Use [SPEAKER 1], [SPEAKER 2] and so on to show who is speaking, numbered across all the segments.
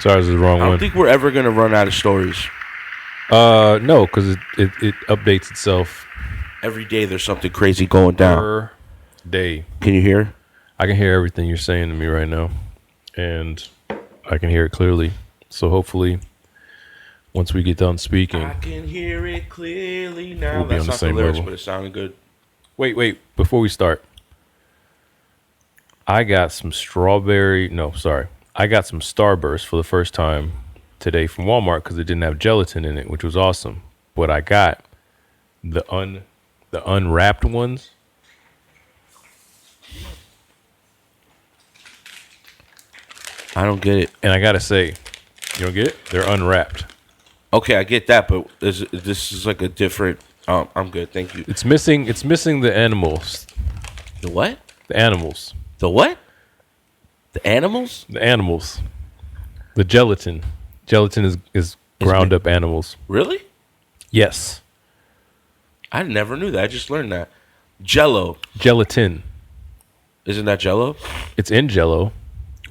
[SPEAKER 1] Sorry, this is the wrong
[SPEAKER 2] I don't
[SPEAKER 1] one.
[SPEAKER 2] think we're ever gonna run out of stories.
[SPEAKER 1] No, because it updates itself
[SPEAKER 2] Every day there's something crazy going down.
[SPEAKER 1] per day.
[SPEAKER 2] Can you hear?
[SPEAKER 1] I can hear everything you're saying to me right now, and I can hear it clearly. So hopefully, once we get done speaking,
[SPEAKER 2] I can hear it clearly now.
[SPEAKER 1] We'll be
[SPEAKER 2] That's
[SPEAKER 1] on the
[SPEAKER 2] not
[SPEAKER 1] same
[SPEAKER 2] the lyrics,
[SPEAKER 1] level.
[SPEAKER 2] but it sounded good.
[SPEAKER 1] wait. Before we start, I got some strawberry. No, sorry. I got some Starburst for the first time today from Walmart because it didn't have gelatin in it, which was awesome. But I got the unwrapped ones.
[SPEAKER 2] I don't get it.
[SPEAKER 1] And I gotta say, you don't get it? They're unwrapped.
[SPEAKER 2] Okay, I get that, but this is like a different. I'm good, thank you.
[SPEAKER 1] It's missing the animals.
[SPEAKER 2] The what?
[SPEAKER 1] The animals.
[SPEAKER 2] The what? The animals?
[SPEAKER 1] The animals. The gelatin. Gelatin is ground up animals.
[SPEAKER 2] Really?
[SPEAKER 1] Yes.
[SPEAKER 2] I never knew that. I just learned that. Jello.
[SPEAKER 1] Gelatin.
[SPEAKER 2] Isn't that Jello?
[SPEAKER 1] It's in Jello.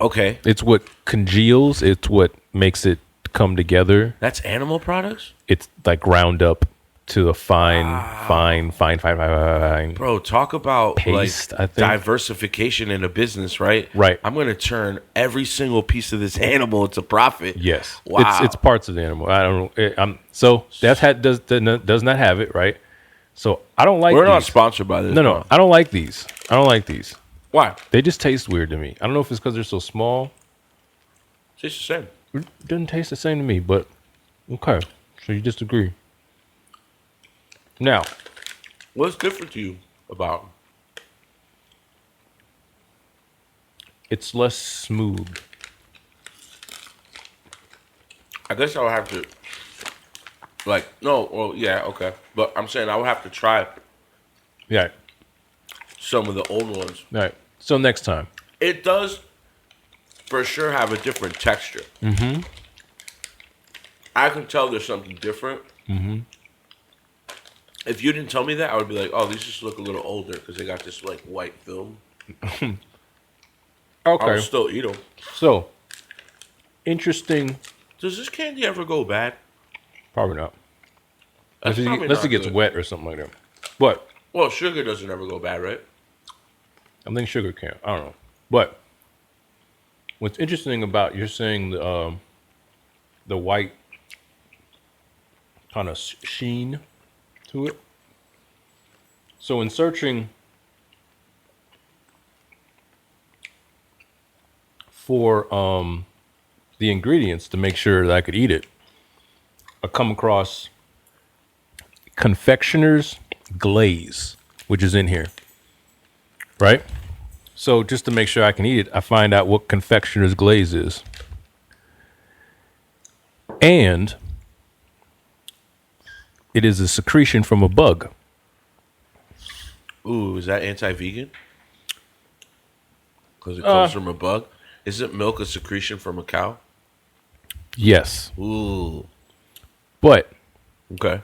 [SPEAKER 2] Okay.
[SPEAKER 1] It's what congeals. It's what makes it come together.
[SPEAKER 2] That's animal products?
[SPEAKER 1] It's like ground up to a fine.
[SPEAKER 2] Bro, talk about
[SPEAKER 1] Paste,
[SPEAKER 2] like
[SPEAKER 1] I think.
[SPEAKER 2] diversification in a business, right?
[SPEAKER 1] Right.
[SPEAKER 2] I'm going to turn every single piece of this animal into profit.
[SPEAKER 1] Yes.
[SPEAKER 2] Wow.
[SPEAKER 1] It's parts of the animal. I don't know. So does not have it, right? So I don't like
[SPEAKER 2] We're
[SPEAKER 1] these.
[SPEAKER 2] not sponsored by this.
[SPEAKER 1] No. I don't like these.
[SPEAKER 2] Why?
[SPEAKER 1] They just taste weird to me. I don't know if it's because they're so small.
[SPEAKER 2] It's the same.
[SPEAKER 1] It doesn't taste the same to me, but okay. So you disagree. Now,
[SPEAKER 2] What's different to you about them?
[SPEAKER 1] it's less smooth.
[SPEAKER 2] I guess I would have to, like, no, well, yeah, okay. But I'm saying I would have to try
[SPEAKER 1] Yeah.
[SPEAKER 2] some of the old ones.
[SPEAKER 1] All right. So next time.
[SPEAKER 2] It does, for sure, have a different texture.
[SPEAKER 1] Mm-hmm.
[SPEAKER 2] I can tell there's something different.
[SPEAKER 1] Mm-hmm.
[SPEAKER 2] If you didn't tell me that, I would be like, oh, these just look a little older because they got this, like, white film. I
[SPEAKER 1] Okay.
[SPEAKER 2] would still eat them.
[SPEAKER 1] So, interesting.
[SPEAKER 2] Does this candy ever go bad?
[SPEAKER 1] Probably not.
[SPEAKER 2] That's probably
[SPEAKER 1] Unless
[SPEAKER 2] not
[SPEAKER 1] it gets
[SPEAKER 2] good.
[SPEAKER 1] wet or something like that. But
[SPEAKER 2] Well, sugar doesn't ever go bad, right?
[SPEAKER 1] I think sugar can. I don't know. But what's interesting about you're saying the white kind of sheen to it. So in searching for the ingredients to make sure that I could eat it, I come across confectioner's glaze, which is in here. Right? So just to make sure I can eat it, I find out what confectioner's glaze is. And it is a secretion from a bug.
[SPEAKER 2] Ooh, is that anti-vegan? Because it comes from a bug? Isn't milk a secretion from a cow?
[SPEAKER 1] Yes.
[SPEAKER 2] Ooh.
[SPEAKER 1] But
[SPEAKER 2] Okay.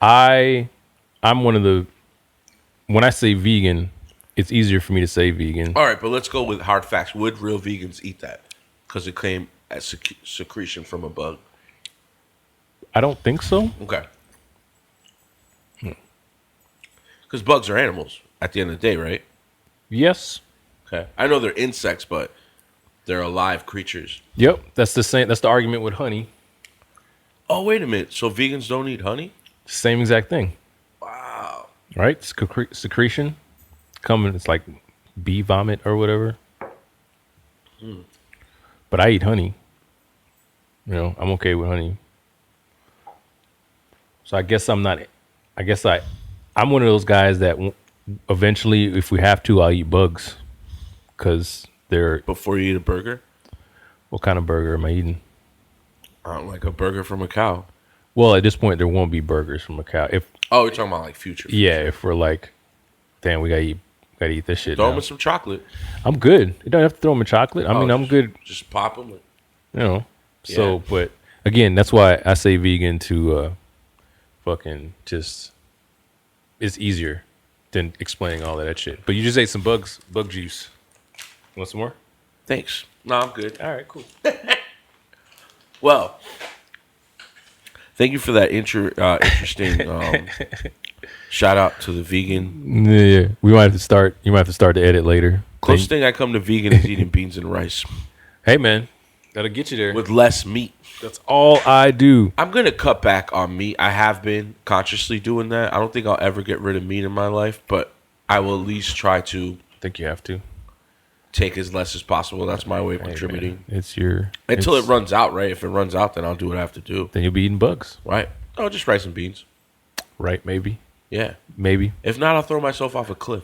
[SPEAKER 1] I'm one of the, when I say vegan, it's easier for me to say vegan.
[SPEAKER 2] All right, but let's go with hard facts. Would real vegans eat that? Because it came as secretion from a bug.
[SPEAKER 1] I don't think so.
[SPEAKER 2] Okay. Because bugs are animals at the end of the day, right?
[SPEAKER 1] Yes.
[SPEAKER 2] Okay. I know they're insects, but they're alive creatures.
[SPEAKER 1] Yep. That's the same. That's the argument with honey.
[SPEAKER 2] Oh, wait a minute. So vegans don't eat honey?
[SPEAKER 1] Same exact thing.
[SPEAKER 2] Wow.
[SPEAKER 1] Right? Secretion. Coming, it's like bee vomit or whatever. But I eat honey. You know, I'm okay with honey. So I guess I'm not. I'm one of those guys that eventually, if we have to, I'll eat bugs because they're.
[SPEAKER 2] Before you eat a burger?
[SPEAKER 1] What kind of burger am I eating?
[SPEAKER 2] Like a burger from a cow.
[SPEAKER 1] Well, at this point, there won't be burgers from a cow.
[SPEAKER 2] Oh, you're talking about like future.
[SPEAKER 1] Yeah, if we're like, damn, we gotta eat this shit.
[SPEAKER 2] Throw
[SPEAKER 1] now.
[SPEAKER 2] them with some chocolate.
[SPEAKER 1] I'm good. You don't have to throw them in chocolate. I mean, I'm good.
[SPEAKER 2] Just pop them.
[SPEAKER 1] You know. So,
[SPEAKER 2] Yeah.
[SPEAKER 1] but again, that's why I say vegan to fucking just. It's easier than explaining all of that shit. But you just ate some bug juice. Want some more?
[SPEAKER 2] Thanks. No, I'm good.
[SPEAKER 1] All right, cool.
[SPEAKER 2] Well, thank you for that interesting shout out to the vegan.
[SPEAKER 1] Yeah, we might have to start. You might have to start the edit later.
[SPEAKER 2] Closest thing I come to vegan is eating beans and rice
[SPEAKER 1] Hey, man, that'll get you there.
[SPEAKER 2] with less meat.
[SPEAKER 1] That's all I do.
[SPEAKER 2] I'm going to cut back on meat. I have been consciously doing that. I don't think I'll ever get rid of meat in my life, but I will at least try to
[SPEAKER 1] I think you have to.
[SPEAKER 2] take as less as possible. That's my way of
[SPEAKER 1] Hey,
[SPEAKER 2] contributing.
[SPEAKER 1] man, it's your
[SPEAKER 2] Until
[SPEAKER 1] it's-
[SPEAKER 2] it runs out, right? If it runs out, then I'll do what I have to do.
[SPEAKER 1] Then you'll be eating bugs,
[SPEAKER 2] Right? Oh, just rice and beans.
[SPEAKER 1] right? Maybe.
[SPEAKER 2] Yeah.
[SPEAKER 1] Maybe.
[SPEAKER 2] If not, I'll throw myself off a cliff.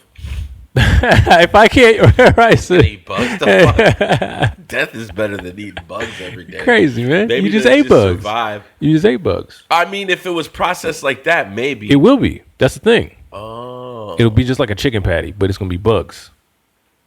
[SPEAKER 1] If I can't, right? So,
[SPEAKER 2] Eat bugs? The fuck? Death is better than eating bugs every day.
[SPEAKER 1] crazy, man.
[SPEAKER 2] Maybe
[SPEAKER 1] You just
[SPEAKER 2] to
[SPEAKER 1] ate bugs.
[SPEAKER 2] Survive.
[SPEAKER 1] You just ate bugs.
[SPEAKER 2] I mean, if it was processed like that, maybe.
[SPEAKER 1] It will be. That's the thing.
[SPEAKER 2] Oh.
[SPEAKER 1] It'll be just like a chicken patty, but it's gonna be bugs.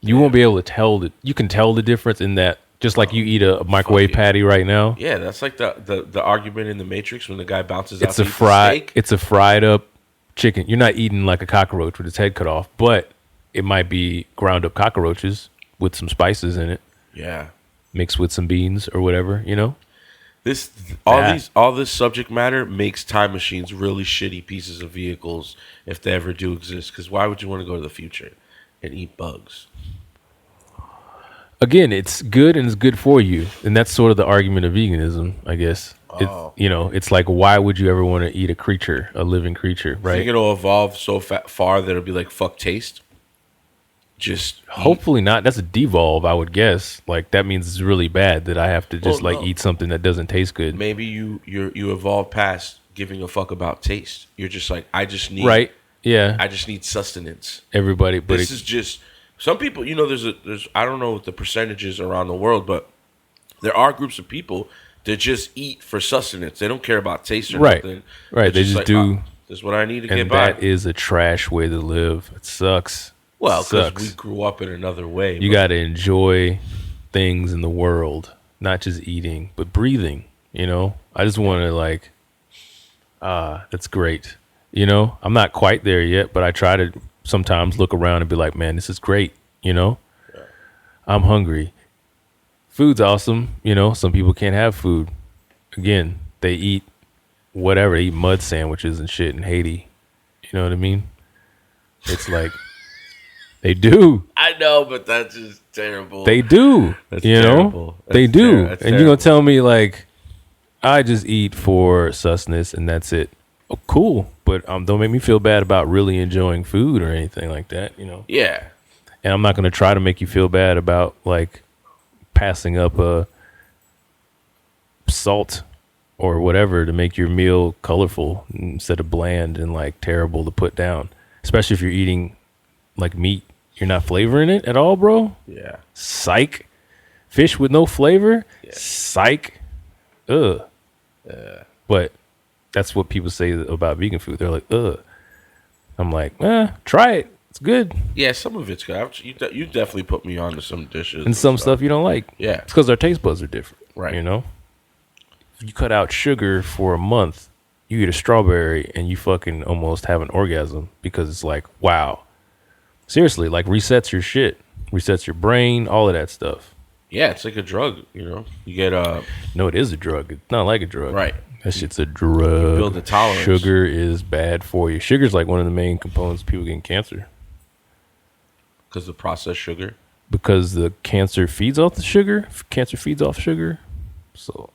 [SPEAKER 1] You won't be able to tell that. You can tell the difference in that. Just like you eat a microwave
[SPEAKER 2] yeah.
[SPEAKER 1] patty right now.
[SPEAKER 2] Yeah, that's like the argument in the Matrix when the guy bounces out
[SPEAKER 1] It's
[SPEAKER 2] to
[SPEAKER 1] a
[SPEAKER 2] eat the
[SPEAKER 1] fried.
[SPEAKER 2] steak.
[SPEAKER 1] It's a fried up chicken. You're not eating like a cockroach with its head cut off, but it might be ground up cockroaches with some spices in it,
[SPEAKER 2] Yeah.
[SPEAKER 1] mixed with some beans or whatever. You know.
[SPEAKER 2] All this subject matter makes time machines really shitty pieces of vehicles if they ever do exist. Because why would you want to go to the future and eat bugs?
[SPEAKER 1] Again, it's good and it's good for you, and that's sort of the argument of veganism, I guess.
[SPEAKER 2] Oh.
[SPEAKER 1] It's like, why would you ever want to eat a living creature,
[SPEAKER 2] I
[SPEAKER 1] right?
[SPEAKER 2] think it'll evolve so far that it'll be like fuck taste. Just
[SPEAKER 1] Hopefully not. That's a devolve, I would guess. Like that means it's really bad that I have to just
[SPEAKER 2] Well, no.
[SPEAKER 1] eat something that doesn't taste good.
[SPEAKER 2] maybe you evolve past giving a fuck about taste. You're just like I just need
[SPEAKER 1] Right? Yeah.
[SPEAKER 2] I just need sustenance.
[SPEAKER 1] Everybody, but
[SPEAKER 2] This is just some people. You know, there's I don't know what the percentages around the world, but there are groups of people that just eat for sustenance. They don't care about taste or
[SPEAKER 1] Right.
[SPEAKER 2] nothing.
[SPEAKER 1] Right.
[SPEAKER 2] They're
[SPEAKER 1] They just
[SPEAKER 2] like,
[SPEAKER 1] do.
[SPEAKER 2] "Oh, this is what I need to
[SPEAKER 1] and
[SPEAKER 2] get by.
[SPEAKER 1] that is a trash way to live. It sucks.
[SPEAKER 2] Well, because
[SPEAKER 1] Sucks.
[SPEAKER 2] we grew up in another way.
[SPEAKER 1] You
[SPEAKER 2] but-
[SPEAKER 1] got to enjoy things in the world, not just eating, but breathing. You know, I just want to that's great. You know, I'm not quite there yet, but I try to sometimes look around and be like, man, this is great. You know, I'm hungry. Food's awesome. You know, some people can't have food. Again, they eat whatever. They eat mud sandwiches and shit in Haiti. You know what I mean? It's like they do.
[SPEAKER 2] I know, but that's just terrible.
[SPEAKER 1] They do.
[SPEAKER 2] That's
[SPEAKER 1] you
[SPEAKER 2] terrible.
[SPEAKER 1] know,
[SPEAKER 2] That's
[SPEAKER 1] they do.
[SPEAKER 2] that's
[SPEAKER 1] And you're gonna tell me like, I just eat for sustenance and that's it. Oh, cool. But don't make me feel bad about really enjoying food or anything like that. You know.
[SPEAKER 2] Yeah.
[SPEAKER 1] And I'm not gonna try to make you feel bad about like passing up a salt or whatever to make your meal colorful instead of bland and like terrible to put down. Especially if you're eating like meat. You're not flavoring it at all, bro.
[SPEAKER 2] Yeah.
[SPEAKER 1] Psych. Fish with no flavor.
[SPEAKER 2] Yeah.
[SPEAKER 1] Psych. Ugh. But that's what people say about vegan food. They're like, ugh. I'm like, try it. It's good.
[SPEAKER 2] Yeah, some of it's good. You definitely put me on to some dishes.
[SPEAKER 1] And some stuff you don't like.
[SPEAKER 2] Yeah.
[SPEAKER 1] It's because our taste buds are different.
[SPEAKER 2] Right.
[SPEAKER 1] You know? If you cut out sugar for a month, you eat a strawberry and you fucking almost have an orgasm because it's like, wow. Seriously, like resets your shit. Resets your brain, all of that stuff.
[SPEAKER 2] Yeah, it's like a drug, you know. You get
[SPEAKER 1] No, it is a drug. It's not like a drug.
[SPEAKER 2] right.
[SPEAKER 1] That shit's a drug.
[SPEAKER 2] build a tolerance.
[SPEAKER 1] Sugar is bad for you. Sugar's like one of the main components of people getting cancer
[SPEAKER 2] Because the processed sugar.
[SPEAKER 1] because the cancer feeds off the sugar. Cancer feeds off sugar. So,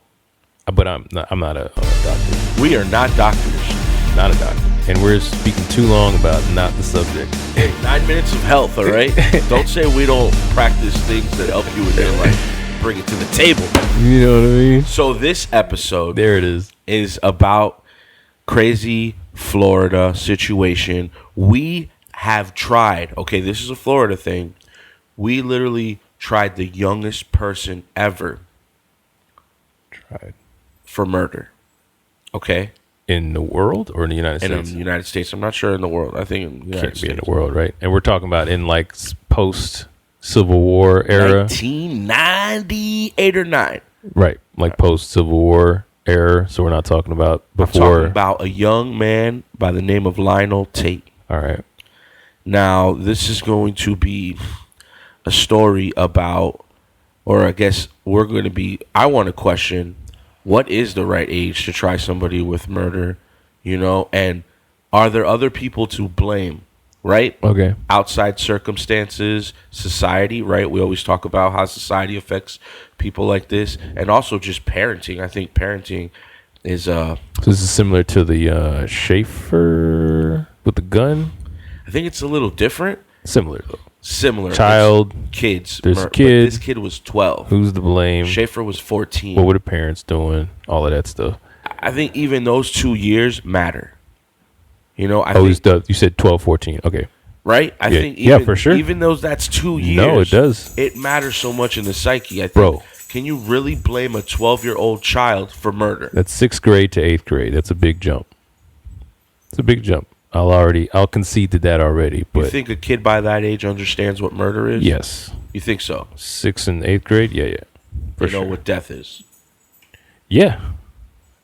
[SPEAKER 1] but I'm not a doctor.
[SPEAKER 2] We are not doctors.
[SPEAKER 1] Not a doctor. And we're speaking too long about not the subject.
[SPEAKER 2] Hey, 9 minutes of health, all right? Don't say we don't practice things that help you in your life. Bring it to the table.
[SPEAKER 1] You know what I mean?
[SPEAKER 2] So this episode
[SPEAKER 1] There it is.
[SPEAKER 2] is about crazy Florida situation. We have tried, okay, this is a Florida thing. We literally tried the youngest person ever
[SPEAKER 1] Tried.
[SPEAKER 2] for murder. Okay?
[SPEAKER 1] In the world or in the United
[SPEAKER 2] In
[SPEAKER 1] States?
[SPEAKER 2] the United States. I'm not sure in the world. I think in the United
[SPEAKER 1] Can't be
[SPEAKER 2] States.
[SPEAKER 1] in the world, right? And we're talking about in like post Civil War era.
[SPEAKER 2] 1998 or 9.
[SPEAKER 1] Right. Like post Civil War era. So we're not talking about
[SPEAKER 2] I'm
[SPEAKER 1] before.
[SPEAKER 2] talking about a young man by the name of Lionel Tate.
[SPEAKER 1] All right.
[SPEAKER 2] Now, this is going to be a story about, or I guess we're going to be, I want to question what is the right age to try somebody with murder, you know? And are there other people to blame, right?
[SPEAKER 1] Okay.
[SPEAKER 2] Outside circumstances, society, right? We always talk about how society affects people like this, and also just parenting. I think parenting is
[SPEAKER 1] So this is similar to the Schaefer with the gun.
[SPEAKER 2] I think it's a little different.
[SPEAKER 1] Similar though.
[SPEAKER 2] Similar.
[SPEAKER 1] Child.
[SPEAKER 2] It's kids.
[SPEAKER 1] There's a
[SPEAKER 2] But
[SPEAKER 1] kid.
[SPEAKER 2] this kid was 12.
[SPEAKER 1] Who's to blame?
[SPEAKER 2] Schaefer was 14.
[SPEAKER 1] What were the parents doing? All of that stuff.
[SPEAKER 2] I think even those 2 years matter. You know,
[SPEAKER 1] You said 12, 14. Okay.
[SPEAKER 2] right? I
[SPEAKER 1] Yeah.
[SPEAKER 2] think
[SPEAKER 1] Yeah,
[SPEAKER 2] even,
[SPEAKER 1] for sure.
[SPEAKER 2] even though that's 2 years.
[SPEAKER 1] No, it does.
[SPEAKER 2] It matters so much in the psyche. I think.
[SPEAKER 1] Bro.
[SPEAKER 2] Can you really blame a 12-year-old child for murder?
[SPEAKER 1] That's 6th grade to 8th grade. That's a big jump. It's a big jump. I'll concede to that already. But
[SPEAKER 2] You think a kid by that age understands what murder is?
[SPEAKER 1] yes,
[SPEAKER 2] You think so?
[SPEAKER 1] 6th and 8th grade. Yeah, for
[SPEAKER 2] They know
[SPEAKER 1] sure.
[SPEAKER 2] what death is.
[SPEAKER 1] Yeah,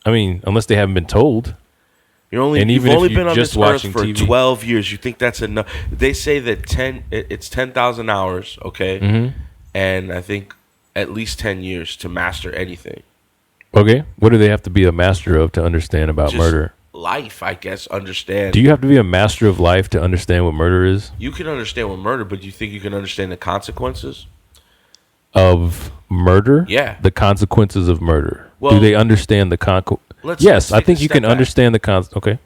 [SPEAKER 1] I mean, unless they haven't been told.
[SPEAKER 2] You've
[SPEAKER 1] And even if
[SPEAKER 2] only
[SPEAKER 1] you're
[SPEAKER 2] been on
[SPEAKER 1] just
[SPEAKER 2] this earth
[SPEAKER 1] watching
[SPEAKER 2] for
[SPEAKER 1] TV.
[SPEAKER 2] 12 years. You think that's enough? They say that it's 10,000 hours, okay?
[SPEAKER 1] Mm-hmm.
[SPEAKER 2] And I think at least 10 years to master anything.
[SPEAKER 1] Okay, what do they have to be a master of to understand about
[SPEAKER 2] Just
[SPEAKER 1] murder?
[SPEAKER 2] life, I guess, understand.
[SPEAKER 1] Do you have to be a master of life to understand what murder is?
[SPEAKER 2] You can understand what murder, but do you think you can understand the consequences?
[SPEAKER 1] Of murder?
[SPEAKER 2] Yeah.
[SPEAKER 1] The consequences of murder.
[SPEAKER 2] Well,
[SPEAKER 1] do they understand the
[SPEAKER 2] let's
[SPEAKER 1] Yes, I
[SPEAKER 2] take a
[SPEAKER 1] think you
[SPEAKER 2] step
[SPEAKER 1] can
[SPEAKER 2] back.
[SPEAKER 1] understand the Okay.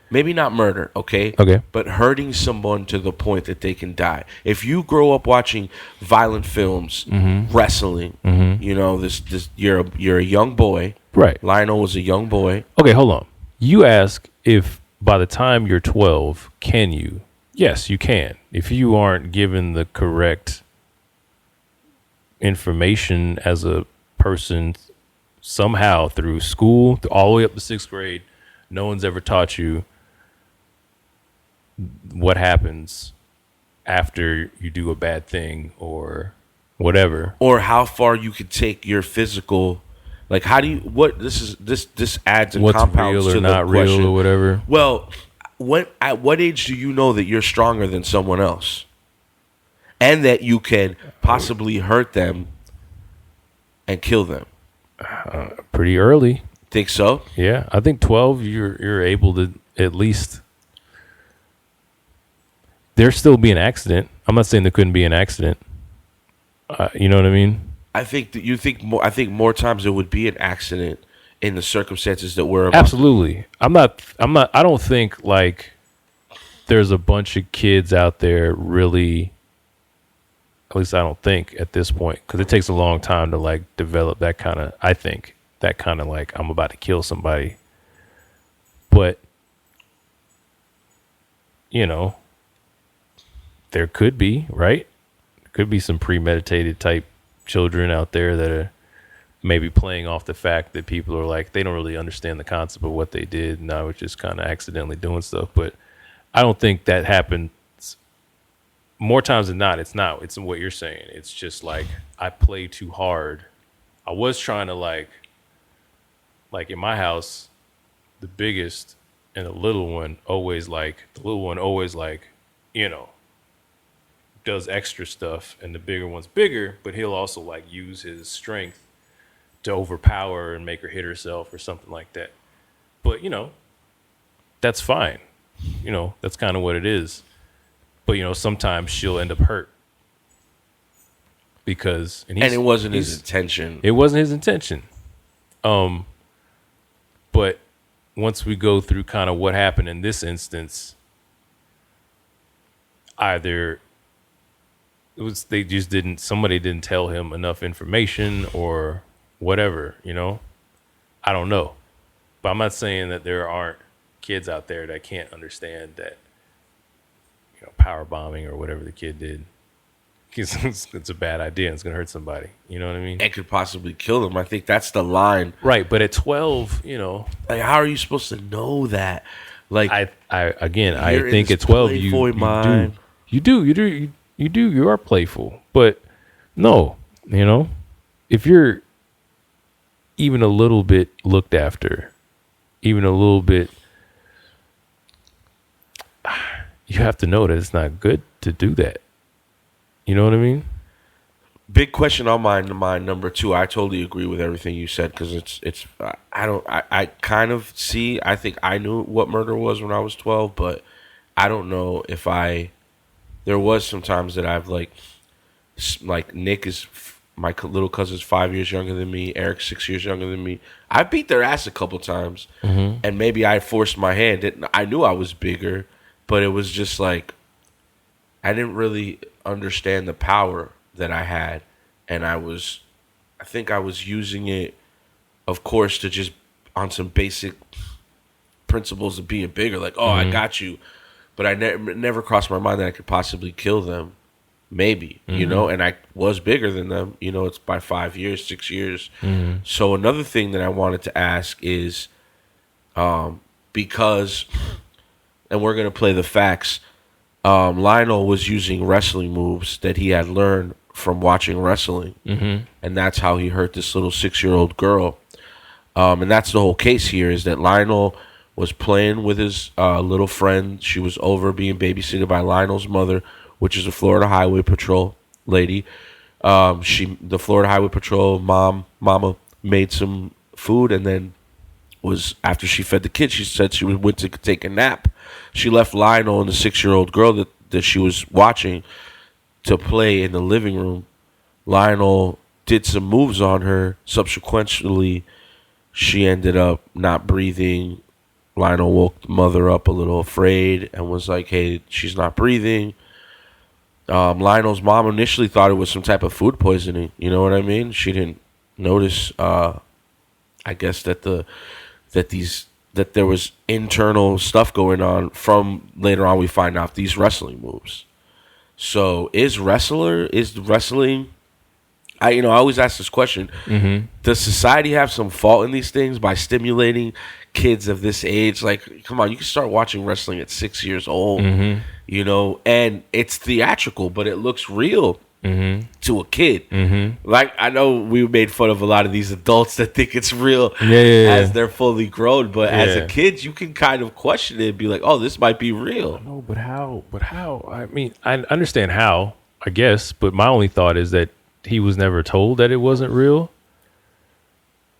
[SPEAKER 2] Maybe not murder, okay?
[SPEAKER 1] Okay.
[SPEAKER 2] But hurting someone to the point that they can die. If you grow up watching violent films, wrestling, you know, this you're a young boy.
[SPEAKER 1] Right.
[SPEAKER 2] Lionel was a young boy.
[SPEAKER 1] Okay, hold on. You ask if by the time you're 12, can you? Yes, you can. If you aren't given the correct information as a person somehow through school, all the way up to 6th grade, no one's ever taught you what happens after you do a bad thing or whatever.
[SPEAKER 2] Or how far you could take your physical, like how do you this adds and
[SPEAKER 1] What's
[SPEAKER 2] compounds
[SPEAKER 1] real or
[SPEAKER 2] to the
[SPEAKER 1] not real
[SPEAKER 2] question.
[SPEAKER 1] or whatever.
[SPEAKER 2] Well, at what age do you know that you're stronger than someone else, and that you can possibly hurt them and kill them?
[SPEAKER 1] Pretty early.
[SPEAKER 2] Think so?
[SPEAKER 1] Yeah, I think 12 you're able to at least. There still be an accident. I'm not saying there couldn't be an accident. You know what I mean?
[SPEAKER 2] I think that you think more. I think more times there would be an accident in the circumstances that we're about.
[SPEAKER 1] Absolutely. I'm not. I don't think like there's a bunch of kids out there really. At least I don't think at this point, because it takes a long time to like develop that kind of. I think that kind of like I'm about to kill somebody, but you know, there could be, right? Could be some premeditated type children out there that are maybe playing off the fact that people are like, they don't really understand the concept of what they did. And I was just kind of accidentally doing stuff. But I don't think that happens more times than not. It's not. It's what you're saying. It's just like I play too hard. I was trying to like in my house, the biggest and the little one always like, you know, does extra stuff, and the bigger one's bigger, but he'll also like use his strength to overpower and make her hit herself or something like that. But you know, that's fine. You know, that's kind of what it is. But you know, sometimes she'll end up hurt because and
[SPEAKER 2] it wasn't his intention.
[SPEAKER 1] It wasn't his intention. But once we go through kind of what happened in this instance, either somebody didn't tell him enough information or whatever, you know? I don't know. But I'm not saying that there aren't kids out there that can't understand that, you know, power bombing or whatever the kid did. It's a bad idea and it's going to hurt somebody. You know what I mean?
[SPEAKER 2] It could possibly kill them. I think that's the line.
[SPEAKER 1] Right. But at 12, you know.
[SPEAKER 2] Like, how are you supposed to know that? Like,
[SPEAKER 1] I think at 12 you are playful. But no, you know, if you're even a little bit looked after, even a little bit, you have to know that it's not good to do that. You know what I mean?
[SPEAKER 2] Big question on my number two. I totally agree with everything you said because I kind of see. I think I knew what murder was when I was 12, but I don't know if I. There was some times that I've like Nick is my little cousin's 5 years younger than me. Eric's 6 years younger than me. I beat their ass a couple times, and maybe I forced my hand. I knew I was bigger, but it was just like I didn't really understand the power that I had, and I think I was using it, of course, to just on some basic principles of being bigger, like, oh, I got you, but I never crossed my mind that I could possibly kill them, maybe, and I was bigger than them, it's by 5 years, 6 years. So another thing that I wanted to ask is, because, and we're going to play the facts, Lionel was using wrestling moves that he had learned from watching wrestling, and that's how he hurt this little 6-year-old girl. And that's the whole case here, is that Lionel was playing with his little friend. She was over being babysitted by Lionel's mother, which is a Florida Highway Patrol lady. The Florida Highway Patrol mama made some food, and then after she fed the kids, she said she went to take a nap. She left Lionel and the 6-year-old girl that she was watching to play in the living room. Lionel did some moves on her. Subsequently, she ended up not breathing. Lionel woke the mother up a little afraid and was like, hey, she's not breathing. Lionel's mom initially thought it was some type of food poisoning. You know what I mean? She didn't notice, I guess, that there was internal stuff going on. From later on, we find out these wrestling moves. So is wrestling? I always ask this question. Does society have some fault in these things by stimulating kids of this age? Like, come on, you can start watching wrestling at 6 years old, and it's theatrical, but it looks real to a kid. Like, I know we made fun of a lot of these adults that think it's real as they're fully grown, but as a kid, you can kind of question it and be like, oh, this might be real.
[SPEAKER 1] No, but how? I mean, I understand how, I guess, but my only thought is that he was never told that it wasn't real.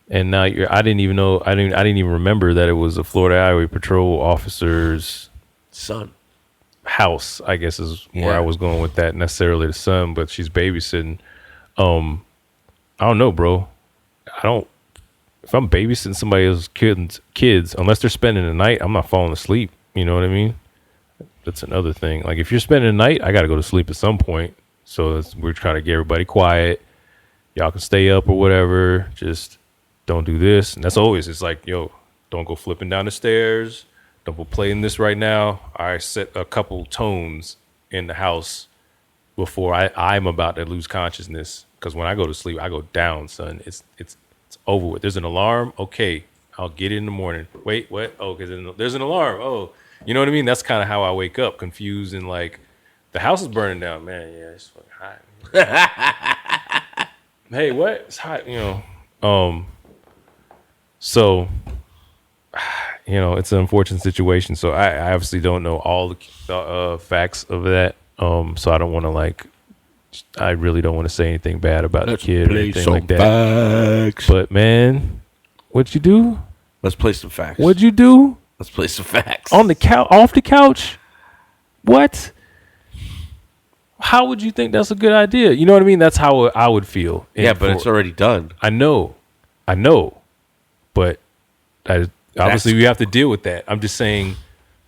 [SPEAKER 1] And now I didn't even know. I didn't even remember that it was a Florida Highway Patrol officer's
[SPEAKER 2] son
[SPEAKER 1] house, I guess is where I was going with that. Necessarily the son, but she's babysitting. I don't know, bro. If I'm babysitting somebody else's kids, unless they're spending the night, I'm not falling asleep. You know what I mean? That's another thing. Like, if you're spending the night, I got to go to sleep at some point. So we're trying to get everybody quiet. Y'all can stay up or whatever. Just don't do this. And that's always, it's like, yo, don't go flipping down the stairs. Don't go playing this right now. I set a couple tones in the house before I'm about to lose consciousness. Because when I go to sleep, I go down, son. It's over with. There's an alarm. Okay, I'll get it in the morning. Wait, what? Oh, because there's an alarm. Oh, you know what I mean? That's kind of how I wake up, confused and like, the house is burning down, man. Yeah, it's fucking hot. Hey, what? It's hot, So, it's an unfortunate situation. So I obviously don't know all the facts of that. So I don't want to I really don't want to say anything bad about the kid or anything like that.
[SPEAKER 2] Facts.
[SPEAKER 1] But man, what'd you do?
[SPEAKER 2] Let's play some facts.
[SPEAKER 1] What'd you do?
[SPEAKER 2] Let's play some facts.
[SPEAKER 1] On the couch, off the couch? What? How would you think that's a good idea? You know what I mean? That's how I would feel.
[SPEAKER 2] But it's already done.
[SPEAKER 1] I know. But obviously we have to deal with that. I'm just saying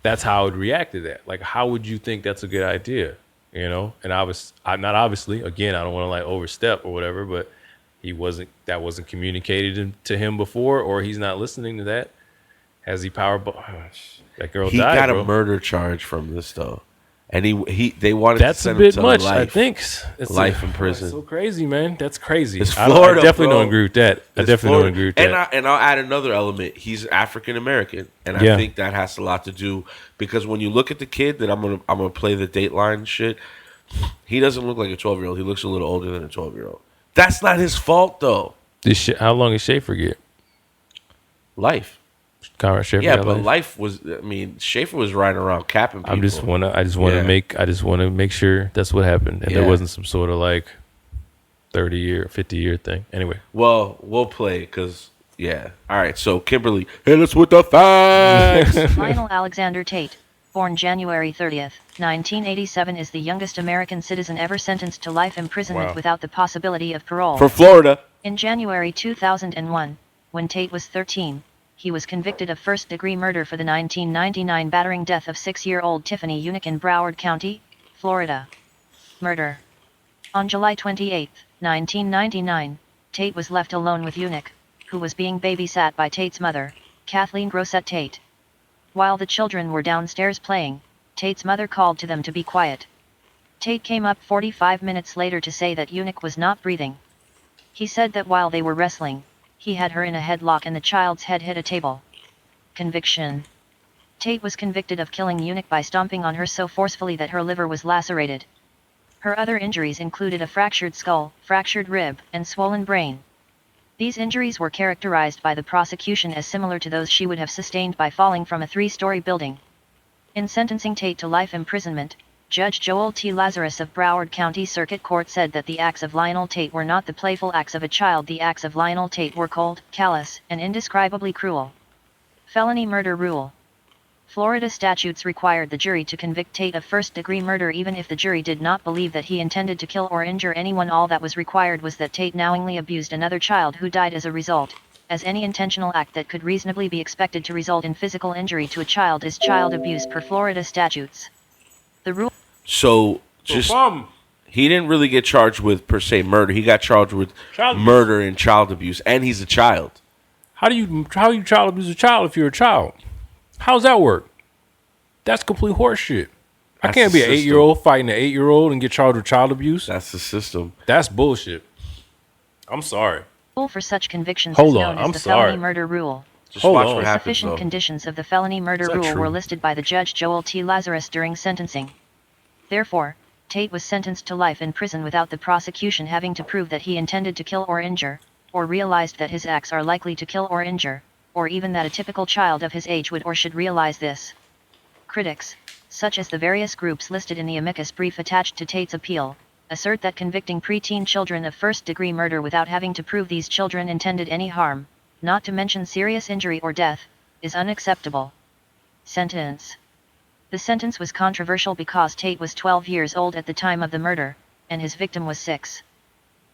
[SPEAKER 1] that's how I would react to that. Like, how would you think that's a good idea? And I'm not obviously, again, I don't want to overstep or whatever, but that wasn't communicated to him before, or he's not listening to that. Has he that girl died,
[SPEAKER 2] he got
[SPEAKER 1] bro.
[SPEAKER 2] A murder charge from this though. And they wanted
[SPEAKER 1] that's
[SPEAKER 2] to send
[SPEAKER 1] a bit
[SPEAKER 2] him to
[SPEAKER 1] much.
[SPEAKER 2] life.
[SPEAKER 1] I think it's
[SPEAKER 2] life in prison.
[SPEAKER 1] That's so crazy, man. That's crazy.
[SPEAKER 2] It's Florida,
[SPEAKER 1] I definitely
[SPEAKER 2] bro.
[SPEAKER 1] don't agree with that. I definitely don't agree with that.
[SPEAKER 2] And I'll add another element. He's African American, and I think that has a lot to do because when you look at the kid that I'm gonna play the Dateline shit, he doesn't look like a 12-year-old. He looks a little older than a 12-year-old. That's not his fault though.
[SPEAKER 1] How long did Schaefer get?
[SPEAKER 2] Life.
[SPEAKER 1] Conrad Schaefer.
[SPEAKER 2] Yeah, but life was. I mean, Schaefer was riding around capping people.
[SPEAKER 1] I just want to make sure that's what happened, and there wasn't some sort of 30-year, 50-year thing. Anyway.
[SPEAKER 2] Well, we'll play because, yeah. All right, so Kimberly, hit us with the facts.
[SPEAKER 3] Lionel Alexander Tate, born January 30th, 1987, is the youngest American citizen ever sentenced to life imprisonment
[SPEAKER 1] Wow.
[SPEAKER 3] without the possibility of parole.
[SPEAKER 2] For Florida.
[SPEAKER 3] In January 2001, when Tate was 13, he was convicted of first-degree murder for the 1999 battering death of 6-year-old Tiffany Unick in Broward County, Florida. Murder. On July 28, 1999, Tate was left alone with Unick, who was being babysat by Tate's mother, Kathleen Grosset Tate. While the children were downstairs playing, Tate's mother called to them to be quiet. Tate came up 45 minutes later to say that Unick was not breathing. He said that while they were wrestling, he had her in a headlock and the child's head hit a table. Conviction. Tate was convicted of killing Unick by stomping on her so forcefully that her liver was lacerated. Her other injuries included a fractured skull, fractured rib, and swollen brain. These injuries were characterized by the prosecution as similar to those she would have sustained by falling from a 3-story building. In sentencing Tate to life imprisonment, Judge Joel T. Lazarus of Broward County Circuit Court said that the acts of Lionel Tate were not the playful acts of a child. The acts of Lionel Tate were cold, callous, and indescribably cruel. Felony murder rule. Florida statutes required the jury to convict Tate of first-degree murder even if the jury did not believe that he intended to kill or injure anyone. All that was required was that Tate knowingly abused another child who died as a result, as any intentional act that could reasonably be expected to result in physical injury to a child is child abuse per Florida statutes. The rule.
[SPEAKER 2] So, just he didn't really get charged with, per se, murder. He got charged with murder and child abuse, and he's a child.
[SPEAKER 1] How you child abuse a child if you're a child? How's that work? That's complete horseshit. I can't be an 8-year-old fighting an 8-year-old and get charged with child abuse.
[SPEAKER 2] That's the system.
[SPEAKER 1] That's bullshit. I'm sorry.
[SPEAKER 3] Rule for such convictions
[SPEAKER 1] Hold
[SPEAKER 3] is
[SPEAKER 1] on,
[SPEAKER 3] known as
[SPEAKER 1] I'm
[SPEAKER 3] the
[SPEAKER 1] sorry.
[SPEAKER 3] felony murder rule.
[SPEAKER 2] Just
[SPEAKER 1] Hold
[SPEAKER 2] watch
[SPEAKER 1] on.
[SPEAKER 2] what happens,
[SPEAKER 3] Sufficient
[SPEAKER 2] though.
[SPEAKER 3] conditions of the felony murder
[SPEAKER 1] Is that
[SPEAKER 3] rule
[SPEAKER 1] true?
[SPEAKER 3] were listed by the Judge Joel T. Lazarus during sentencing. Therefore, Tate was sentenced to life in prison without the prosecution having to prove that he intended to kill or injure, or realized that his acts are likely to kill or injure, or even that a typical child of his age would or should realize this. Critics, such as the various groups listed in the amicus brief attached to Tate's appeal, assert that convicting preteen children of first-degree murder without having to prove these children intended any harm, not to mention serious injury or death, is unacceptable. Sentence. The sentence was controversial because Tate was 12 years old at the time of the murder, and his victim was 6.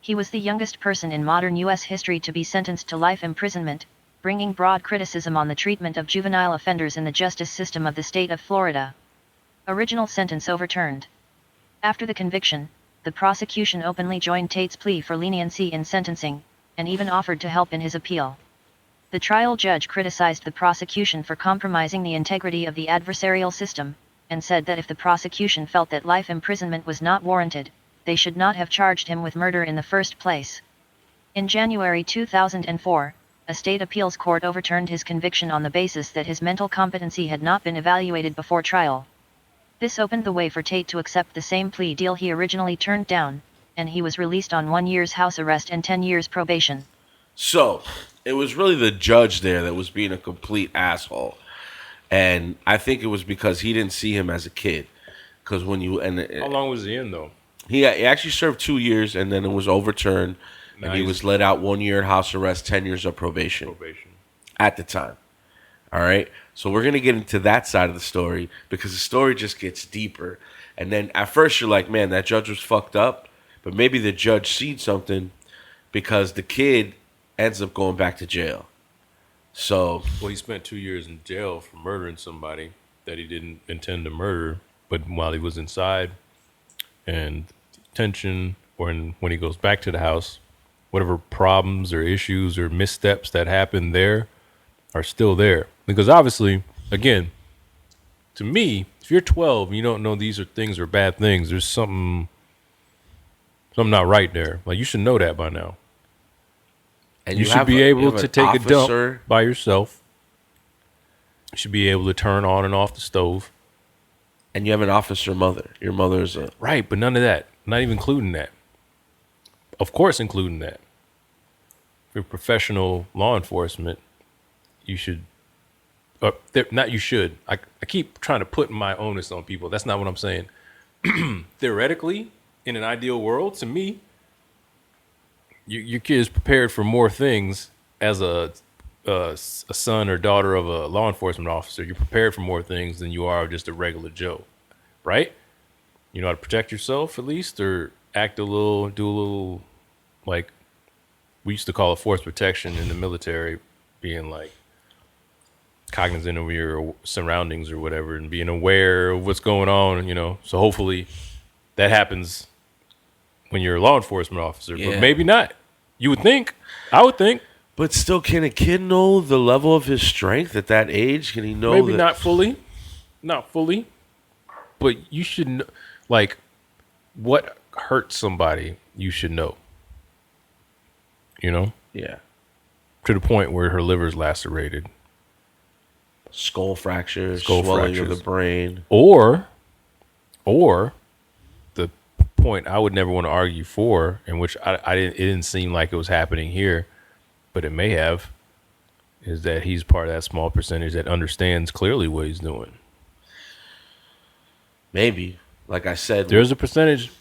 [SPEAKER 3] He was the youngest person in modern U.S. history to be sentenced to life imprisonment, bringing broad criticism on the treatment of juvenile offenders in the justice system of the state of Florida. Original sentence overturned. After the conviction, the prosecution openly joined Tate's plea for leniency in sentencing, and even offered to help in his appeal. The trial judge criticized the prosecution for compromising the integrity of the adversarial system, and said that if the prosecution felt that life imprisonment was not warranted, they should not have charged him with murder in the first place. In January 2004, a state appeals court overturned his conviction on the basis that his mental competency had not been evaluated before trial. This opened the way for Tate to accept the same plea deal he originally turned down, and he was released on 1 year's house arrest and 10 years probation.
[SPEAKER 2] So, it was really the judge there that was being a complete asshole. And I think it was because he didn't see him as a kid. Because when you...
[SPEAKER 1] How long was he in, though?
[SPEAKER 2] He actually served 2 years, and then it was overturned.
[SPEAKER 1] Nice.
[SPEAKER 2] And he was let out 1 year at house arrest, 10 years of probation. At the time. All right? So we're going to get into that side of the story because the story just gets deeper. And then at first you're like, man, that judge was fucked up. But maybe the judge seen something because the kid ends up going back to jail. So...
[SPEAKER 1] Well, he spent 2 years in jail for murdering somebody that he didn't intend to murder. But while he was inside and detention, or when he goes back to the house, whatever problems or issues or missteps that happened there are still there. Because obviously, again, to me, if you're 12 and you don't know these are things or bad things, there's something not right there. Like, you should know that by now.
[SPEAKER 2] And
[SPEAKER 1] you should be able to take a dump by yourself. You should be able to turn on and off the stove.
[SPEAKER 2] And you have an officer mother. Your mother's a...
[SPEAKER 1] Right, but none of that. Not even including that. Of course, including that. For professional law enforcement, you should... not you should. I keep trying to put my onus on people. That's not what I'm saying. Theoretically, in an ideal world, to me, your kid's prepared for more things as a son or daughter of a law enforcement officer. You're prepared for more things than you are just a regular Joe, right? You know how to protect yourself at least, or do a little, like we used to call it force protection in the military, being like cognizant of your surroundings or whatever, and being aware of what's going on, you know. So hopefully that happens when you're a law enforcement officer, but maybe not. You would think. I would think.
[SPEAKER 2] But still, can a kid know the level of his strength at that age? Can he know?
[SPEAKER 1] Maybe not fully. Not fully. But you should know, like, what hurts somebody, you should know. You know?
[SPEAKER 2] Yeah.
[SPEAKER 1] To the point where her liver's lacerated.
[SPEAKER 2] Skull fractures, swelling of the brain.
[SPEAKER 1] Or the point I would never want to argue for, in which it didn't seem like it was happening here, but it may have, is that he's part of that small percentage that understands clearly what he's doing.
[SPEAKER 2] Maybe. Like I said,
[SPEAKER 1] there's a percentage.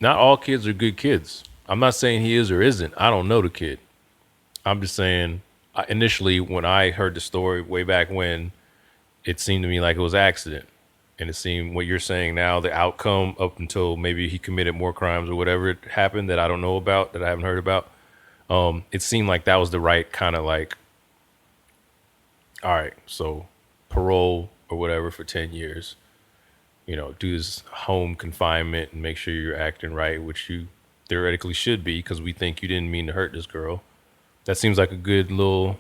[SPEAKER 1] Not all kids are good kids. I'm not saying he is or isn't. I don't know the kid. I'm just saying, initially when I heard the story way back when, it seemed to me like it was accident. And it seemed what you're saying now, the outcome up until maybe he committed more crimes or whatever happened that I don't know about, that I haven't heard about. It seemed like that was the right kind of like, all right, so parole or whatever for 10 years, you know, do this home confinement and make sure you're acting right, which you theoretically should be, because we think you didn't mean to hurt this girl. That seems like a good little,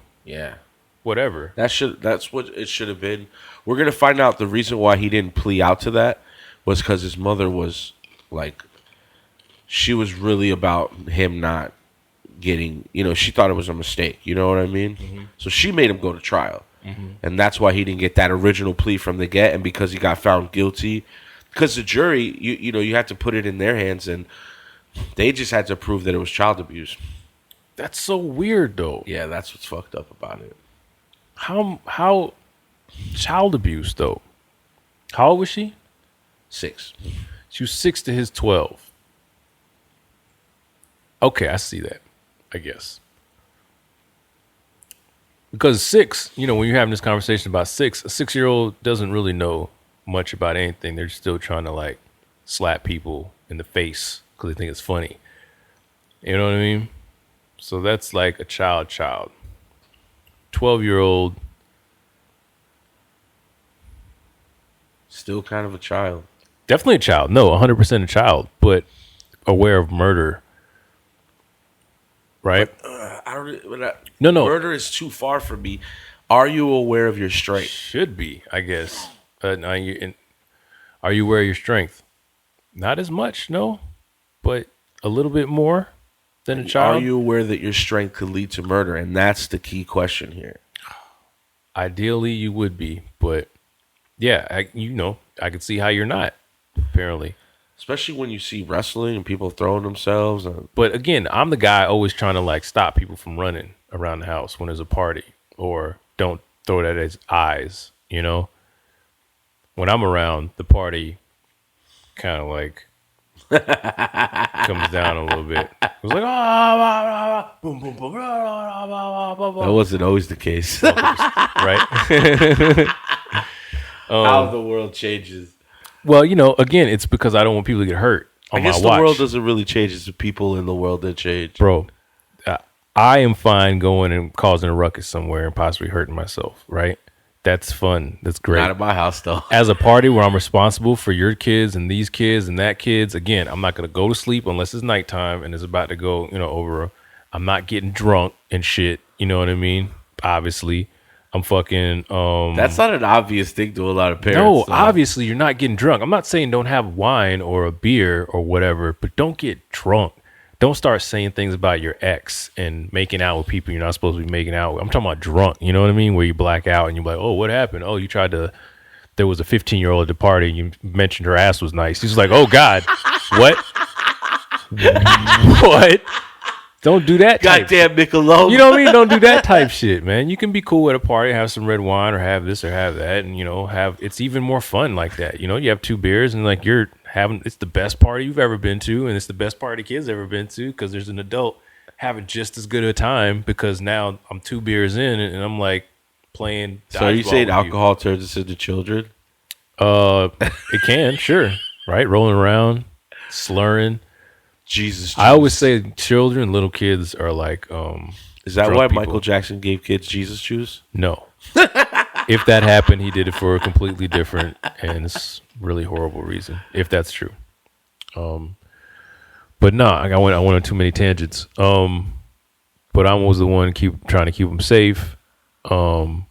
[SPEAKER 1] whatever.
[SPEAKER 2] That's what it should have been. We're going to find out the reason why he didn't plea out to that was because his mother was like, she was really about him not getting, you know, she thought it was a mistake. You know what I mean? Mm-hmm. So she made him go to trial. Mm-hmm. And that's why he didn't get that original plea from the get. And because he got found guilty, because the jury, you know, you had to put it in their hands, and they just had to prove that it was child abuse.
[SPEAKER 1] That's so weird, though.
[SPEAKER 2] Yeah, that's what's fucked up about it.
[SPEAKER 1] How child abuse, though? How old was she?
[SPEAKER 2] 6.
[SPEAKER 1] She was 6 to his 12. Okay, I see that, I guess. Because 6, you know, when you're having this conversation about 6, a 6-year-old doesn't really know much about anything. They're still trying to, like, slap people in the face because they think it's funny. You know what I mean? So that's like a child. 12-year-old.
[SPEAKER 2] Still kind of a child.
[SPEAKER 1] Definitely a child. No, 100% a child, but aware of murder. Right? No.
[SPEAKER 2] Murder is too far for me. Are you aware of your strength?
[SPEAKER 1] Should be, I guess. Are you aware of your strength? Not as much, no, but a little bit more than a child.
[SPEAKER 2] Are you aware that your strength could lead to murder? And that's the key question here.
[SPEAKER 1] Ideally, you would be, but yeah, I could see how you're not, apparently.
[SPEAKER 2] Especially when you see wrestling and people throwing themselves.
[SPEAKER 1] But again, I'm the guy always trying to like stop people from running around the house when there's a party, or don't throw that at his eyes, you know? When I'm around, the party kind of like comes down a little bit. It was like, boom, boom, boom.
[SPEAKER 2] That wasn't always the case.
[SPEAKER 1] Right?
[SPEAKER 2] How the world changes.
[SPEAKER 1] Well, you know, again, it's because I don't want people to get hurt on my watch. I guess
[SPEAKER 2] the world doesn't really change. It's the people in the world that change.
[SPEAKER 1] Bro, I am fine going and causing a ruckus somewhere and possibly hurting myself, right? That's fun. That's great.
[SPEAKER 2] Not at my house, though.
[SPEAKER 1] As a party where I'm responsible for your kids and these kids and that kids, again, I'm not going to go to sleep unless it's nighttime and it's about to go, you know, over. I'm not getting drunk and shit. You know what I mean? Obviously. I'm fucking...
[SPEAKER 2] That's not an obvious thing to a lot of parents.
[SPEAKER 1] No, obviously you're not getting drunk. I'm not saying don't have wine or a beer or whatever, but don't get drunk. Don't start saying things about your ex and making out with people you're not supposed to be making out with. I'm talking about drunk, you know what I mean? Where you black out and you're like, oh, what happened? Oh, there was a 15-year-old at the party and you mentioned her ass was nice. He's like, oh, God, what? What? Don't do that type
[SPEAKER 2] Goddamn Michelob.
[SPEAKER 1] You know what I mean? Don't do that type shit, man. You can be cool at a party, have some red wine or have this or have that, and, you know, it's even more fun like that. You know, you have 2 beers and, like, it's the best party you've ever been to, and it's the best party kids ever been to because there's an adult having just as good a time because now I'm 2 beers in and I'm like playing.
[SPEAKER 2] So are you saying
[SPEAKER 1] with
[SPEAKER 2] alcohol turns us into children?
[SPEAKER 1] It can, sure, right? Rolling around, slurring.
[SPEAKER 2] Jesus.
[SPEAKER 1] I always say children, little kids are like.
[SPEAKER 2] Is that
[SPEAKER 1] drunk
[SPEAKER 2] why
[SPEAKER 1] people.
[SPEAKER 2] Michael Jackson gave kids Jesus juice?
[SPEAKER 1] No. If that happened, he did it for a completely different and it's really horrible reason. If that's true. But no, I went on too many tangents. But I was the one trying to keep them safe. I'm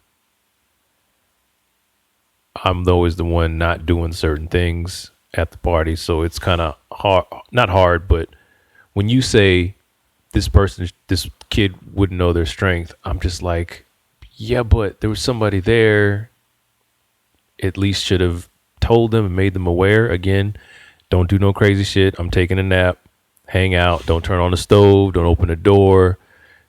[SPEAKER 1] always the one not doing certain things at the party, so it's kind of hard. Not hard, but when you say this kid wouldn't know their strength, I'm just like, yeah, but there was somebody there. At least should have told them and made them aware. Again, don't do no crazy shit. I'm taking a nap. Hang out. Don't turn on the stove. Don't open the door.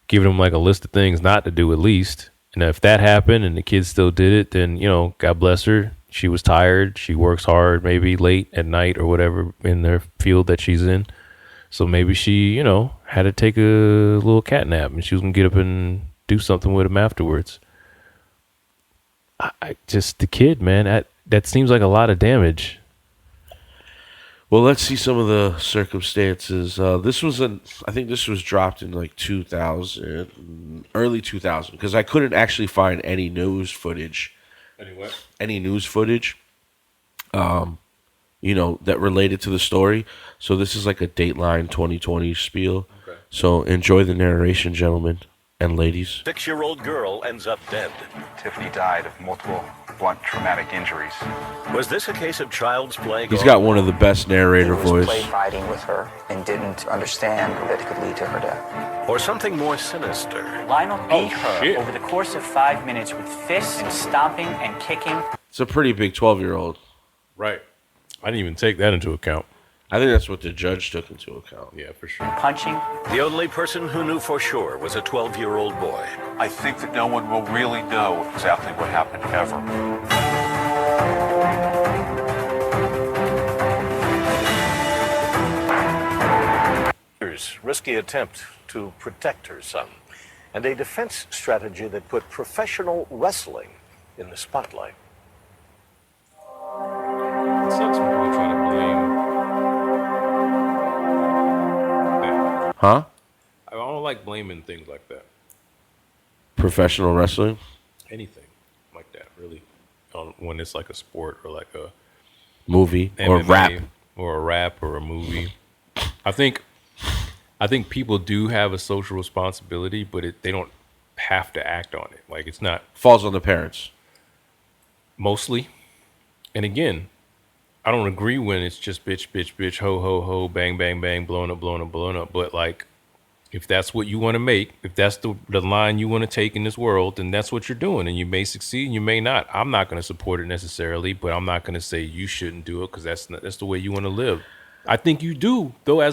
[SPEAKER 1] Giving them like a list of things not to do at least. And if that happened and the kid still did it, then, God bless her. She was tired. She works hard, maybe late at night or whatever in their field that she's in. So maybe she, had to take a little cat nap and she was going to get up and do something with him afterwards. I just, the kid, man, that seems like a lot of damage.
[SPEAKER 2] Well, let's see some of the circumstances. I think this was dropped in like 2000, early 2000, because I couldn't actually find any news footage. Any news footage, that related to the story. So this is like a Dateline 2020 spiel. Okay. So enjoy the narration, gentlemen and ladies.
[SPEAKER 4] 6-year-old girl ends up dead.
[SPEAKER 5] Tiffany died of multiple blunt traumatic injuries.
[SPEAKER 4] Was this a case of child's play?
[SPEAKER 2] He's got one of the best narrator voice.
[SPEAKER 6] He was play fighting with her and didn't understand that it could lead to her death.
[SPEAKER 4] Or something more sinister.
[SPEAKER 7] Lionel beat her over the course of 5 minutes with fists and stomping and kicking.
[SPEAKER 2] It's a pretty big 12-year-old.
[SPEAKER 1] Right. I didn't even take that into account.
[SPEAKER 2] I think that's what the judge took into account.
[SPEAKER 1] Yeah, for sure.
[SPEAKER 7] Punching.
[SPEAKER 4] The only person who knew for sure was a 12-year-old boy.
[SPEAKER 5] I think that no one will really know exactly what happened ever.
[SPEAKER 4] Risky attempt to protect her son, and a defense strategy that put professional wrestling in the spotlight.
[SPEAKER 1] It sucks when people try to blame.
[SPEAKER 2] Huh?
[SPEAKER 1] I don't like blaming things like that.
[SPEAKER 2] Professional wrestling?
[SPEAKER 1] Anything like that, really. When it's like a sport or like a
[SPEAKER 2] movie
[SPEAKER 1] MMA
[SPEAKER 2] or rap.
[SPEAKER 1] Or a rap or a movie. I think people do have a social responsibility, but they don't have to act on it. Like, it's not...
[SPEAKER 2] Falls on the parents.
[SPEAKER 1] Mostly. And again, I don't agree when it's just bitch, bitch, bitch, ho, ho, ho, bang, bang, bang, blowing up, blowing up, blowing up. But, like, if that's what you want to make, if that's the line you want to take in this world, then that's what you're doing. And you may succeed and you may not. I'm not going to support it necessarily, but I'm not going to say you shouldn't do it because that's the way you want to live. I think you do, though. I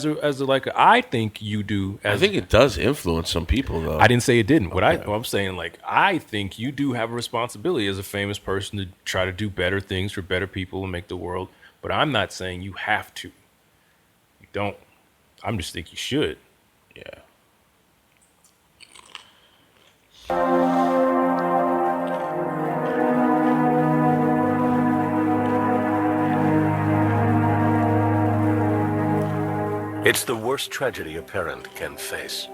[SPEAKER 1] think you do.
[SPEAKER 2] I think it does influence some people, though.
[SPEAKER 1] I didn't say it didn't. I'm saying, like, I think you do have a responsibility as a famous person to try to do better things for better people and make the world. But I'm not saying you have to. You don't. I just think you should.
[SPEAKER 2] Yeah.
[SPEAKER 4] It's the worst tragedy a parent can face.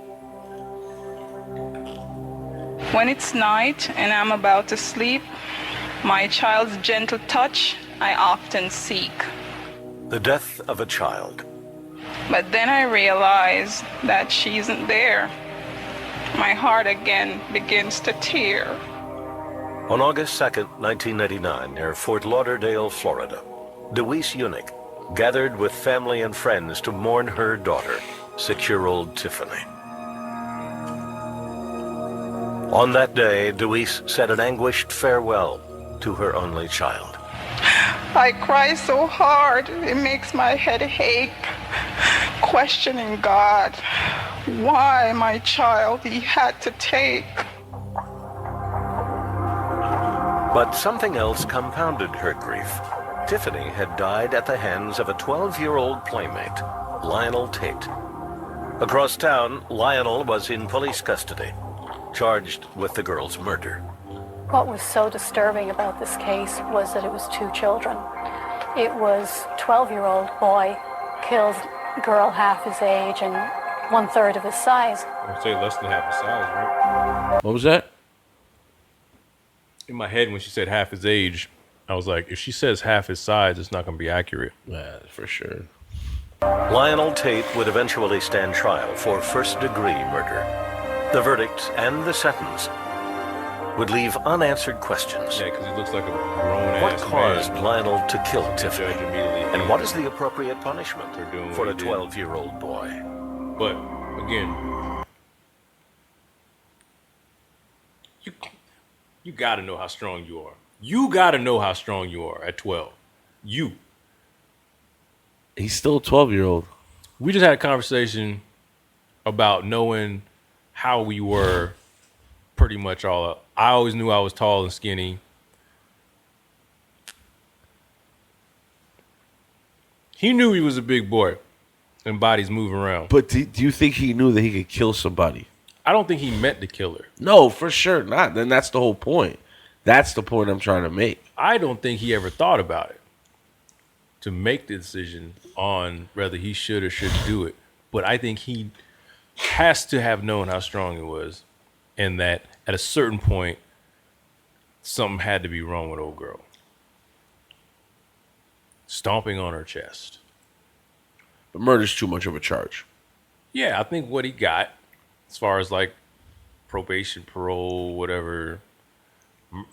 [SPEAKER 8] When it's night and I'm about to sleep, my child's gentle touch I often seek.
[SPEAKER 4] The death of a child.
[SPEAKER 8] But then I realize that she isn't there. My heart again begins to tear.
[SPEAKER 4] On August 2nd, 1999, near Fort Lauderdale, Florida, Deweese Unick gathered with family and friends to mourn her daughter, 6-year-old Tiffany. On that day, Deweese said an anguished farewell to her only child.
[SPEAKER 8] I cry so hard, it makes my head ache, questioning God, why my child he had to take.
[SPEAKER 4] But something else compounded her grief. Tiffany had died at the hands of a 12-year-old playmate, Lionel Tate. Across town, Lionel was in police custody, charged with the girl's murder.
[SPEAKER 9] What was so disturbing about this case was that it was two children. It was 12-year-old boy kills girl half his age and 1/3 of his size.
[SPEAKER 1] I would say less than half his size, right?
[SPEAKER 2] What was that?
[SPEAKER 1] In my head, when she said half his age, I was like, if she says half his size, it's not going to be accurate.
[SPEAKER 2] Yeah, for sure.
[SPEAKER 4] Lionel Tate would eventually stand trial for first-degree murder. The verdict and the sentence would leave unanswered questions.
[SPEAKER 1] Yeah, because he looks like a
[SPEAKER 4] What
[SPEAKER 1] grown-ass
[SPEAKER 4] caused
[SPEAKER 1] man.
[SPEAKER 4] Lionel to kill
[SPEAKER 1] The
[SPEAKER 4] Tiffany?
[SPEAKER 1] judge immediately
[SPEAKER 4] And
[SPEAKER 1] hated
[SPEAKER 4] what
[SPEAKER 1] it.
[SPEAKER 4] is the appropriate punishment
[SPEAKER 1] For doing what
[SPEAKER 4] for a
[SPEAKER 1] he did.
[SPEAKER 4] 12-year-old boy?
[SPEAKER 1] But again, you got to know how strong you are. You got to know how strong you are at 12.
[SPEAKER 2] He's still a 12-year-old.
[SPEAKER 1] We just had a conversation about knowing how we were pretty much all up. I always knew I was tall and skinny. He knew he was a big boy and bodies moving around.
[SPEAKER 2] But do you think he knew that he could kill somebody?
[SPEAKER 1] I don't think he meant to kill her.
[SPEAKER 2] No, for sure not. Then that's the whole point. That's the point I'm trying to make.
[SPEAKER 1] I don't think he ever thought about it to make the decision on whether he should or shouldn't do it. But I think he has to have known how strong he was, and that at a certain point, something had to be wrong with old girl. Stomping on her chest.
[SPEAKER 2] But murder's too much of a charge.
[SPEAKER 1] Yeah, I think what he got, as far as like probation, parole, whatever,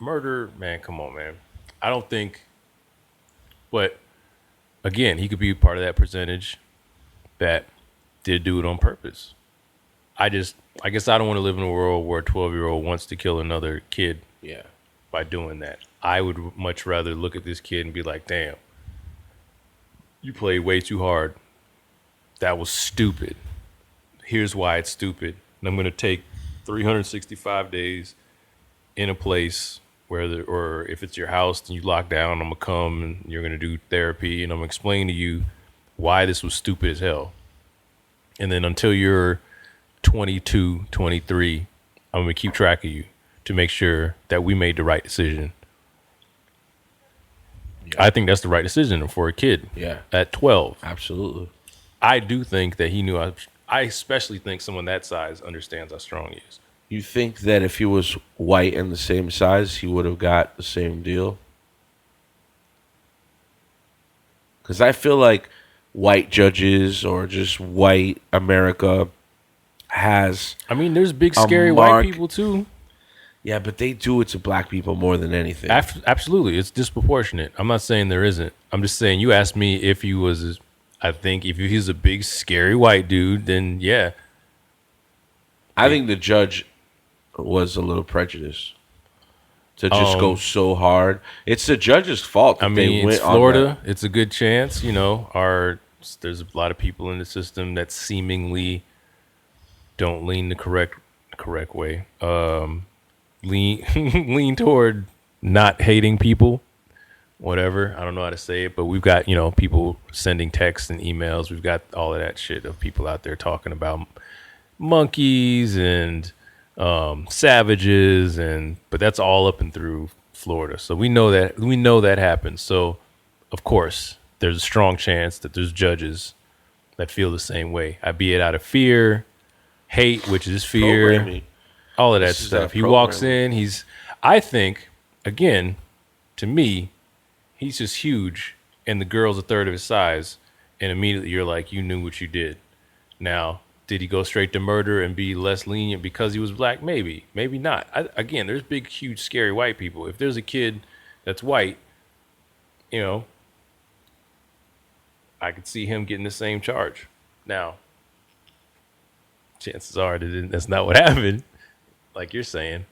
[SPEAKER 1] murder, man, come on, man. I don't think, but again, he could be part of that percentage that did do it on purpose. I guess I don't want to live in a world where a 12-year-old wants to kill another kid.
[SPEAKER 2] Yeah.
[SPEAKER 1] By doing that. I would much rather look at this kid and be like, damn, you played way too hard. That was stupid. Here's why it's stupid. And I'm going to take 365 days in a place where, or if it's your house, then you lock down, I'm going to come and you're going to do therapy and I'm going to explain to you why this was stupid as hell. And then until you're 22, 23, I'm going to keep track of you to make sure that we made the right decision. Yeah. I think that's the right decision for a kid.
[SPEAKER 2] Yeah.
[SPEAKER 1] At 12.
[SPEAKER 2] Absolutely.
[SPEAKER 1] I do think that he knew. I especially think someone that size understands how strong he is.
[SPEAKER 2] You think that if he was white and the same size, he would have got the same deal? Because I feel like white judges or just white America has...
[SPEAKER 1] I mean, there's big, scary white people, too.
[SPEAKER 2] Yeah, but they do it to black people more than anything.
[SPEAKER 1] Absolutely. It's disproportionate. I'm not saying there isn't. I'm just saying you asked me if he was... I think if he's a big, scary white dude, then yeah.
[SPEAKER 2] I think the judge was a little prejudiced to just go so hard. It's the judge's fault that they went
[SPEAKER 1] it's Florida. It's a good chance, you know. There's a lot of people in the system that seemingly don't lean the correct way. Lean toward not hating people. Whatever. I don't know how to say it, but we've got, you know, people sending texts and emails. We've got all of that shit of people out there talking about monkeys and savages, but that's all up and through Florida. So we know that happens. So of course, there's a strong chance that there's judges that feel the same way. Be it out of fear, hate, which is fear, all of that stuff. He walks in, I think, again, to me, he's just huge, and the girl's a third of his size, and immediately you're like, you knew what you did. Now, did he go straight to murder and be less lenient because he was black? Maybe. Maybe not. Again, there's big, huge, scary white people. If there's a kid that's white, you know, I could see him getting the same charge. Now, chances are that's not what happened, like you're saying,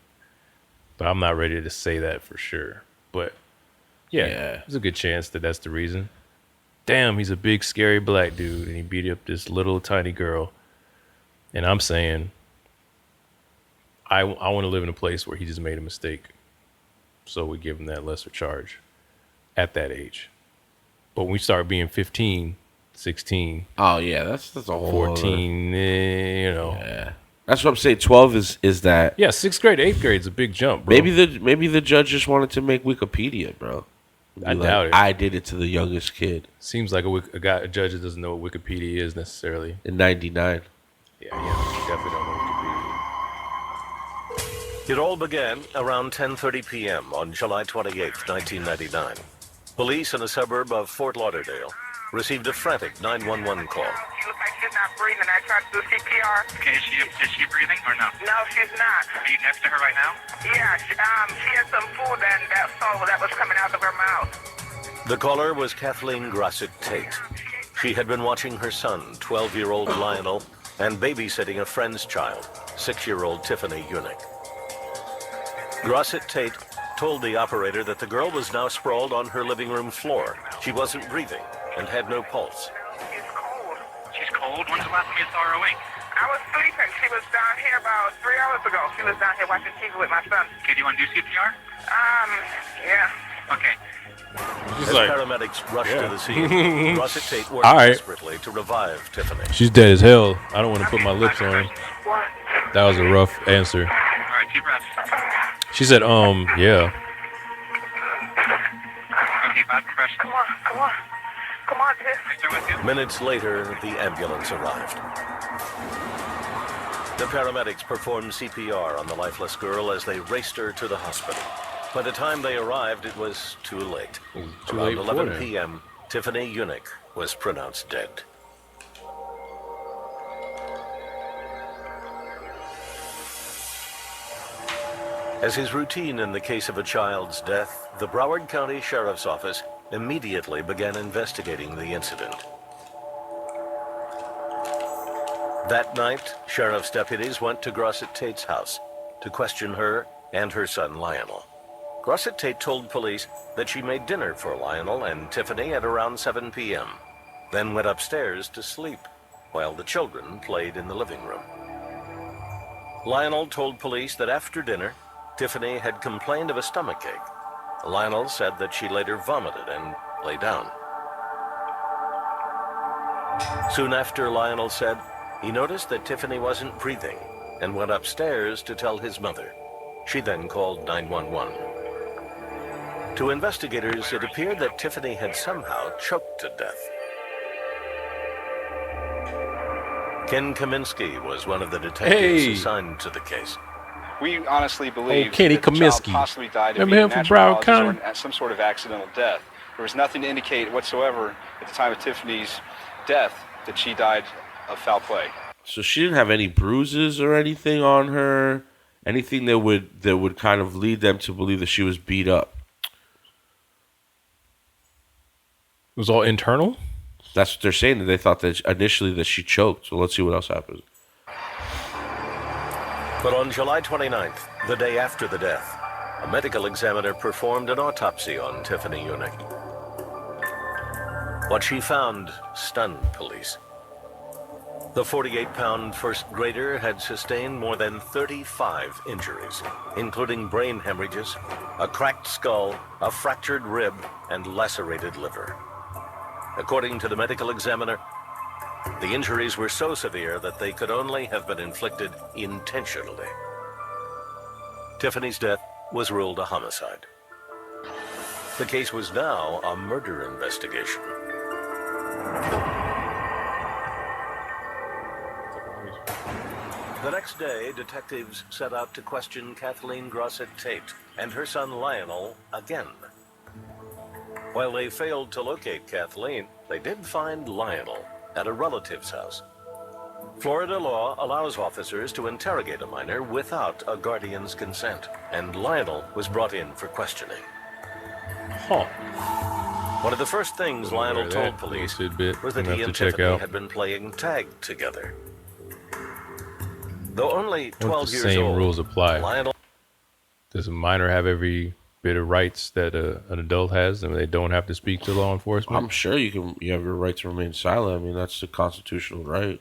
[SPEAKER 1] but I'm not ready to say that for sure. But yeah, there's a good chance that that's the reason. Damn, he's a big, scary black dude, and he beat up this little, tiny girl. And I'm saying, I want to live in a place where he just made a mistake, so we give him that lesser charge at that age. But when we start being 15, 16.
[SPEAKER 2] Oh yeah, that's a whole
[SPEAKER 1] 14.
[SPEAKER 2] Yeah, that's what I'm saying. 12 is that?
[SPEAKER 1] Yeah, 6th grade, 8th grade is a big jump, bro.
[SPEAKER 2] Maybe the judge just wanted to make Wikipedia, bro.
[SPEAKER 1] I doubt it.
[SPEAKER 2] I did it to the youngest kid.
[SPEAKER 1] Seems like a judge that doesn't know what Wikipedia is necessarily.
[SPEAKER 2] In '99.
[SPEAKER 1] Yeah, definitely don't know Wikipedia.
[SPEAKER 4] It all began around 10:30 p.m. on July 28, 1999. Police in a suburb of Fort Lauderdale received a frantic 911 call.
[SPEAKER 8] She looks like she's not breathing. I tried to do CPR.
[SPEAKER 10] Okay, is she breathing or no?
[SPEAKER 8] No, she's not.
[SPEAKER 10] Are you next to her right now?
[SPEAKER 8] Yeah, she had some food that was coming out of her mouth.
[SPEAKER 4] The caller was Kathleen Grosset Tate. She had been watching her son, 12-year-old Lionel, and babysitting a friend's child, 6-year-old Tiffany Unick. Grosset Tate told the operator that the girl was now sprawled on her living room floor. She wasn't breathing and had no pulse.
[SPEAKER 8] She's cold.
[SPEAKER 10] She's cold? When's the last time you saw her awake?
[SPEAKER 8] I was sleeping. She was down here about 3 hours ago. She was down here watching TV with my son.
[SPEAKER 10] Okay, do you want to do CPR?
[SPEAKER 8] Yeah.
[SPEAKER 10] Okay.
[SPEAKER 4] As paramedics rushed to the scene, Grosset Tate worked desperately to revive Tiffany.
[SPEAKER 1] She's dead as hell. I don't want to put my lips on her. That was a rough answer.
[SPEAKER 10] All right, deep breath.
[SPEAKER 1] She said, yeah.
[SPEAKER 10] Okay, 5 compression.
[SPEAKER 8] Come on, Tiff.
[SPEAKER 10] Right there with you?
[SPEAKER 4] Minutes later, the ambulance arrived. The paramedics performed CPR on the lifeless girl as they raced her to the hospital. By the time they arrived, it was too late. Around 11 p.m., Tiffany Unick was pronounced dead. As is routine in the case of a child's death, the Broward County Sheriff's Office immediately began investigating the incident. That night, sheriff's deputies went to Grosset Tate's house to question her and her son Lionel. Grosset Tate told police that she made dinner for Lionel and Tiffany at around 7 p.m., then went upstairs to sleep while the children played in the living room. Lionel told police that after dinner, Tiffany had complained of a stomachache. Lionel said that she later vomited and lay down. Soon after, Lionel said he noticed that Tiffany wasn't breathing and went upstairs to tell his mother. She then called 911. To investigators, it appeared that Tiffany had somehow choked to death. Ken Kaminsky was one of the detectives assigned to the case.
[SPEAKER 11] We honestly believe
[SPEAKER 1] Kenny
[SPEAKER 11] that the child
[SPEAKER 1] Kaminsky.
[SPEAKER 11] possibly died of
[SPEAKER 1] Remember him from Broward County?
[SPEAKER 11] or some sort of accidental death. There was nothing to indicate whatsoever at the time of Tiffany's death that she died of foul play.
[SPEAKER 2] So she didn't have any bruises or anything on her, anything that would kind of lead them to believe that she was beat up.
[SPEAKER 1] It was all internal?
[SPEAKER 2] That's what they're saying. That they thought that initially that she choked. So let's see what else happens.
[SPEAKER 4] But on July 29th, the day after the death, a medical examiner performed an autopsy on Tiffany Unick. What she found stunned police. The 48-pound first grader had sustained more than 35 injuries, including brain hemorrhages, a cracked skull, a fractured rib, and lacerated liver. According to the medical examiner, the injuries were so severe that they could only have been inflicted intentionally. Tiffany's death was ruled a homicide. The case was now a murder investigation. The next day, detectives set out to question Kathleen Grosset Tate and her son Lionel again. While they failed to locate Kathleen, they did find Lionel at a relative's house. Florida law allows officers to interrogate a minor without a guardian's consent, and Lionel was brought in for questioning. One of the first things Lionel told police was that he and Tiffany had been playing tag together. Though only 12 years old,
[SPEAKER 1] same rules apply.
[SPEAKER 4] Lionel...
[SPEAKER 1] Does a minor have every bit of rights that an adult has, and they don't have to speak to law enforcement?
[SPEAKER 2] I'm sure you have your right to remain silent. I mean, that's the constitutional right.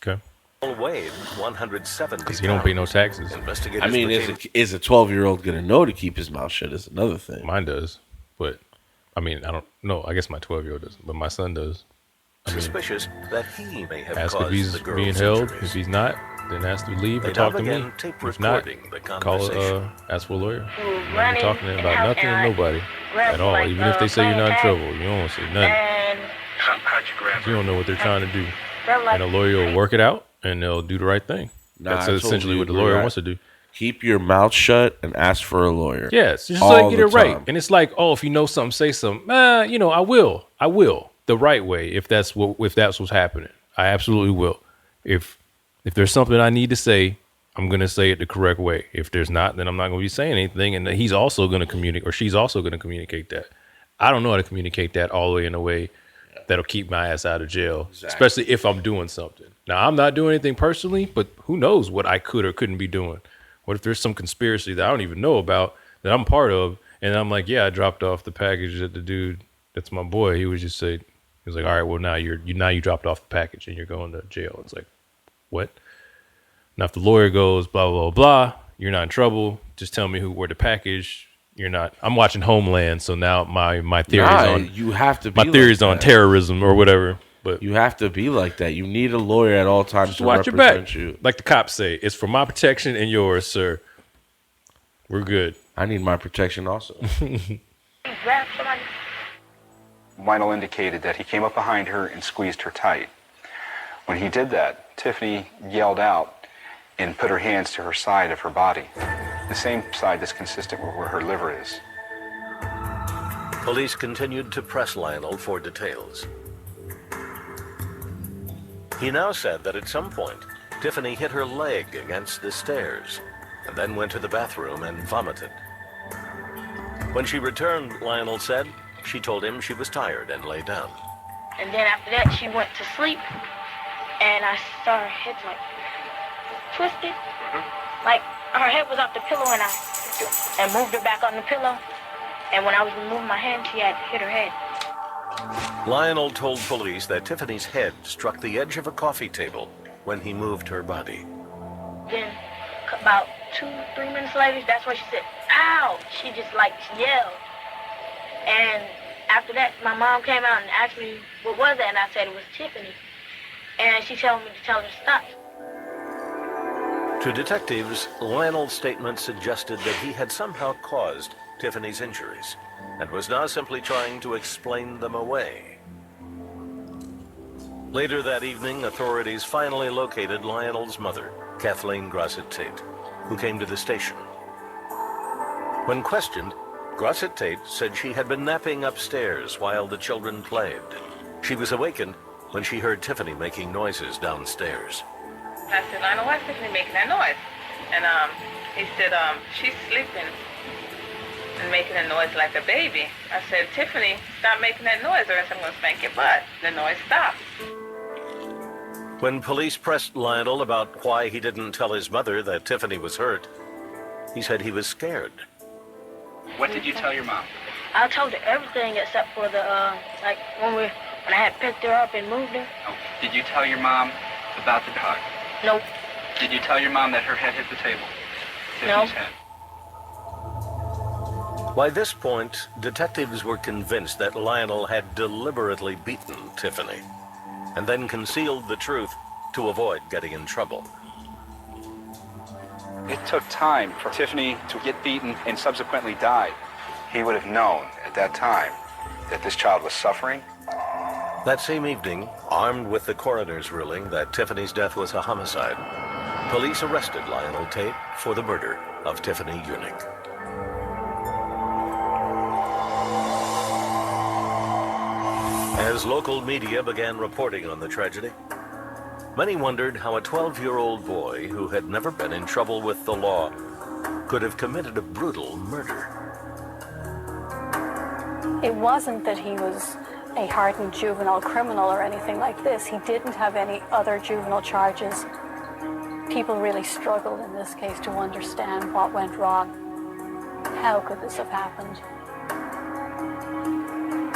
[SPEAKER 1] Okay.
[SPEAKER 4] Weighed 170
[SPEAKER 1] because he don't pay no taxes.
[SPEAKER 2] I mean, is a 12-year-old going to know to keep his mouth shut is another thing.
[SPEAKER 1] Mine does, but I mean, I don't know. I guess my 12-year-old doesn't, but my son does.
[SPEAKER 4] suspicious that he may have
[SPEAKER 1] Ask
[SPEAKER 4] caused
[SPEAKER 1] if he's
[SPEAKER 4] the girl's
[SPEAKER 1] being held.
[SPEAKER 4] injuries.
[SPEAKER 1] If he's not, then ask to leave or
[SPEAKER 4] They
[SPEAKER 1] talk
[SPEAKER 4] now
[SPEAKER 1] to me.
[SPEAKER 4] began tape
[SPEAKER 1] If not,
[SPEAKER 4] recording the
[SPEAKER 1] call
[SPEAKER 4] conversation.
[SPEAKER 1] ask for a lawyer. I'm not
[SPEAKER 12] running
[SPEAKER 1] talking to them
[SPEAKER 12] and
[SPEAKER 1] about
[SPEAKER 12] how-
[SPEAKER 1] nothing
[SPEAKER 12] and
[SPEAKER 1] and
[SPEAKER 12] I
[SPEAKER 1] nobody
[SPEAKER 12] grabbed,
[SPEAKER 1] at all.
[SPEAKER 12] like,
[SPEAKER 1] Even if they say you're not in
[SPEAKER 12] playing
[SPEAKER 1] trouble, you don't want to say nothing.
[SPEAKER 12] And
[SPEAKER 10] How'd you grab
[SPEAKER 1] You don't know what they're trying to do.
[SPEAKER 12] felt like
[SPEAKER 1] And a lawyer will work it out, and they'll do the right thing.
[SPEAKER 2] Nah,
[SPEAKER 1] That's
[SPEAKER 2] I
[SPEAKER 1] essentially
[SPEAKER 2] totally
[SPEAKER 1] what the
[SPEAKER 2] agree.
[SPEAKER 1] lawyer
[SPEAKER 2] I-
[SPEAKER 1] wants to do.
[SPEAKER 2] Keep your mouth shut and ask for a lawyer.
[SPEAKER 1] Yes, just
[SPEAKER 2] All
[SPEAKER 1] like get
[SPEAKER 2] the
[SPEAKER 1] it right.
[SPEAKER 2] time.
[SPEAKER 1] And it's like, oh, if you know something, say something. I will the right way. If that's what's happening, I absolutely will. If there's something I need to say, I'm gonna say it the correct way. If there's not, then I'm not gonna be saying anything. And he's also gonna communicate, or she's also gonna communicate that. I don't know how to communicate that all the way in a way that'll keep my ass out of jail, especially if I'm doing something. Now, I'm not doing anything personally, but who knows what I could or couldn't be doing. What if there's some conspiracy that I don't even know about that I'm part of, and I'm like, yeah, I dropped off the package that the dude that's my boy, he would just say, he was like, all right, well, now you dropped off the package and you're going to jail. It's like, what? Now, if the lawyer goes, blah, blah, blah, you're not in trouble. Just tell me where the package. You're not. I'm watching Homeland, so now my theory is on.
[SPEAKER 2] You have to. Be
[SPEAKER 1] my theory is
[SPEAKER 2] like
[SPEAKER 1] on
[SPEAKER 2] that.
[SPEAKER 1] terrorism or whatever. But
[SPEAKER 2] you have to be like that. You need a lawyer at all times to
[SPEAKER 1] watch your
[SPEAKER 2] represent
[SPEAKER 1] back.
[SPEAKER 2] you.
[SPEAKER 1] Like the cops say, it's for my protection and yours, sir. We're good.
[SPEAKER 2] I need my protection also.
[SPEAKER 12] grabbed somebody.
[SPEAKER 11] Lionel indicated that he came up behind her and squeezed her tight. When he did that, Tiffany yelled out and put her hands to her side of her body, the same side that's consistent with where her liver is.
[SPEAKER 4] Police continued to press Lionel for details. He now said that at some point, Tiffany hit her leg against the stairs and then went to the bathroom and vomited. When she returned, Lionel said she told him she was tired and lay down.
[SPEAKER 12] And then after that, she went to sleep, and I saw her head like twisted, like her head was off the pillow, and moved her back on the pillow. And when I was removing my hand, she had hit her head.
[SPEAKER 4] Lionel told police that Tiffany's head struck the edge of a coffee table when he moved her body.
[SPEAKER 12] Then about 2-3 minutes later, that's when she said, "Ow!" She just like yelled. And after that, my mom came out and asked me what was that, and I said it was Tiffany. And she told me to tell her to stop.
[SPEAKER 4] To detectives, Lionel's statement suggested that he had somehow caused Tiffany's injuries and was now simply trying to explain them away. Later that evening, authorities finally located Lionel's mother, Kathleen Grosset Tate, who came to the station. When questioned, Grosset Tate said she had been napping upstairs while the children played. She was awakened when she heard Tiffany making noises downstairs.
[SPEAKER 13] I said, Lionel, why is Tiffany making that noise? And he said, she's sleeping and making a noise like a baby. I said, Tiffany, stop making that noise or else I'm going to spank your butt. The noise stopped.
[SPEAKER 4] When police pressed Lionel about why he didn't tell his mother that Tiffany was hurt, he said he was scared.
[SPEAKER 13] What did you tell your mom?
[SPEAKER 12] I told her everything except for the, like when I had picked her up and moved her.
[SPEAKER 13] Oh, did you tell your mom about the hug?
[SPEAKER 12] Nope.
[SPEAKER 13] Did you tell your mom that her head hit the table?
[SPEAKER 12] No.
[SPEAKER 13] Tiffany's head.
[SPEAKER 4] By this point, detectives were convinced that Lionel had deliberately beaten Tiffany and then concealed the truth to avoid getting in trouble.
[SPEAKER 11] It took time for Tiffany to get beaten and subsequently died. He would have known at that time that this child was suffering.
[SPEAKER 4] That same evening, armed with the coroner's ruling that Tiffany's death was a homicide, police arrested Lionel Tate for the murder of Tiffany Unick. As local media began reporting on the tragedy, many wondered how a 12-year-old boy who had never been in trouble with the law could have committed a brutal murder.
[SPEAKER 9] It wasn't that he was a hardened juvenile criminal or anything like this. He didn't have any other juvenile charges. People really struggled in this case to understand what went wrong. How could this have happened?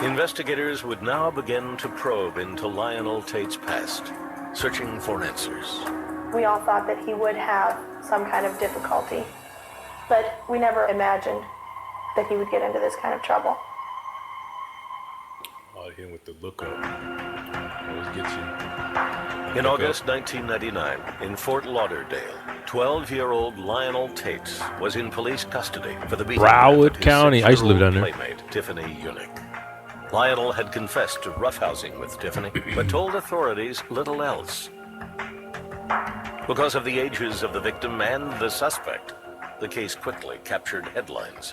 [SPEAKER 4] Investigators would now begin to probe into Lionel Tate's past, searching for answers.
[SPEAKER 14] We all thought that he would have some kind of difficulty, but we never imagined that he would get into this kind of trouble.
[SPEAKER 1] Oh, him with the look up. Always gets you.
[SPEAKER 4] In August 1999, in Fort Lauderdale, 12-year-old Lionel Tate was in police custody for the beating
[SPEAKER 1] Broward
[SPEAKER 4] of his
[SPEAKER 1] County. I used to live down there.
[SPEAKER 4] playmate, Tiffany Unick. Lionel had confessed to roughhousing with Tiffany, but told authorities little else. Because of the ages of the victim and the suspect, the case quickly captured headlines.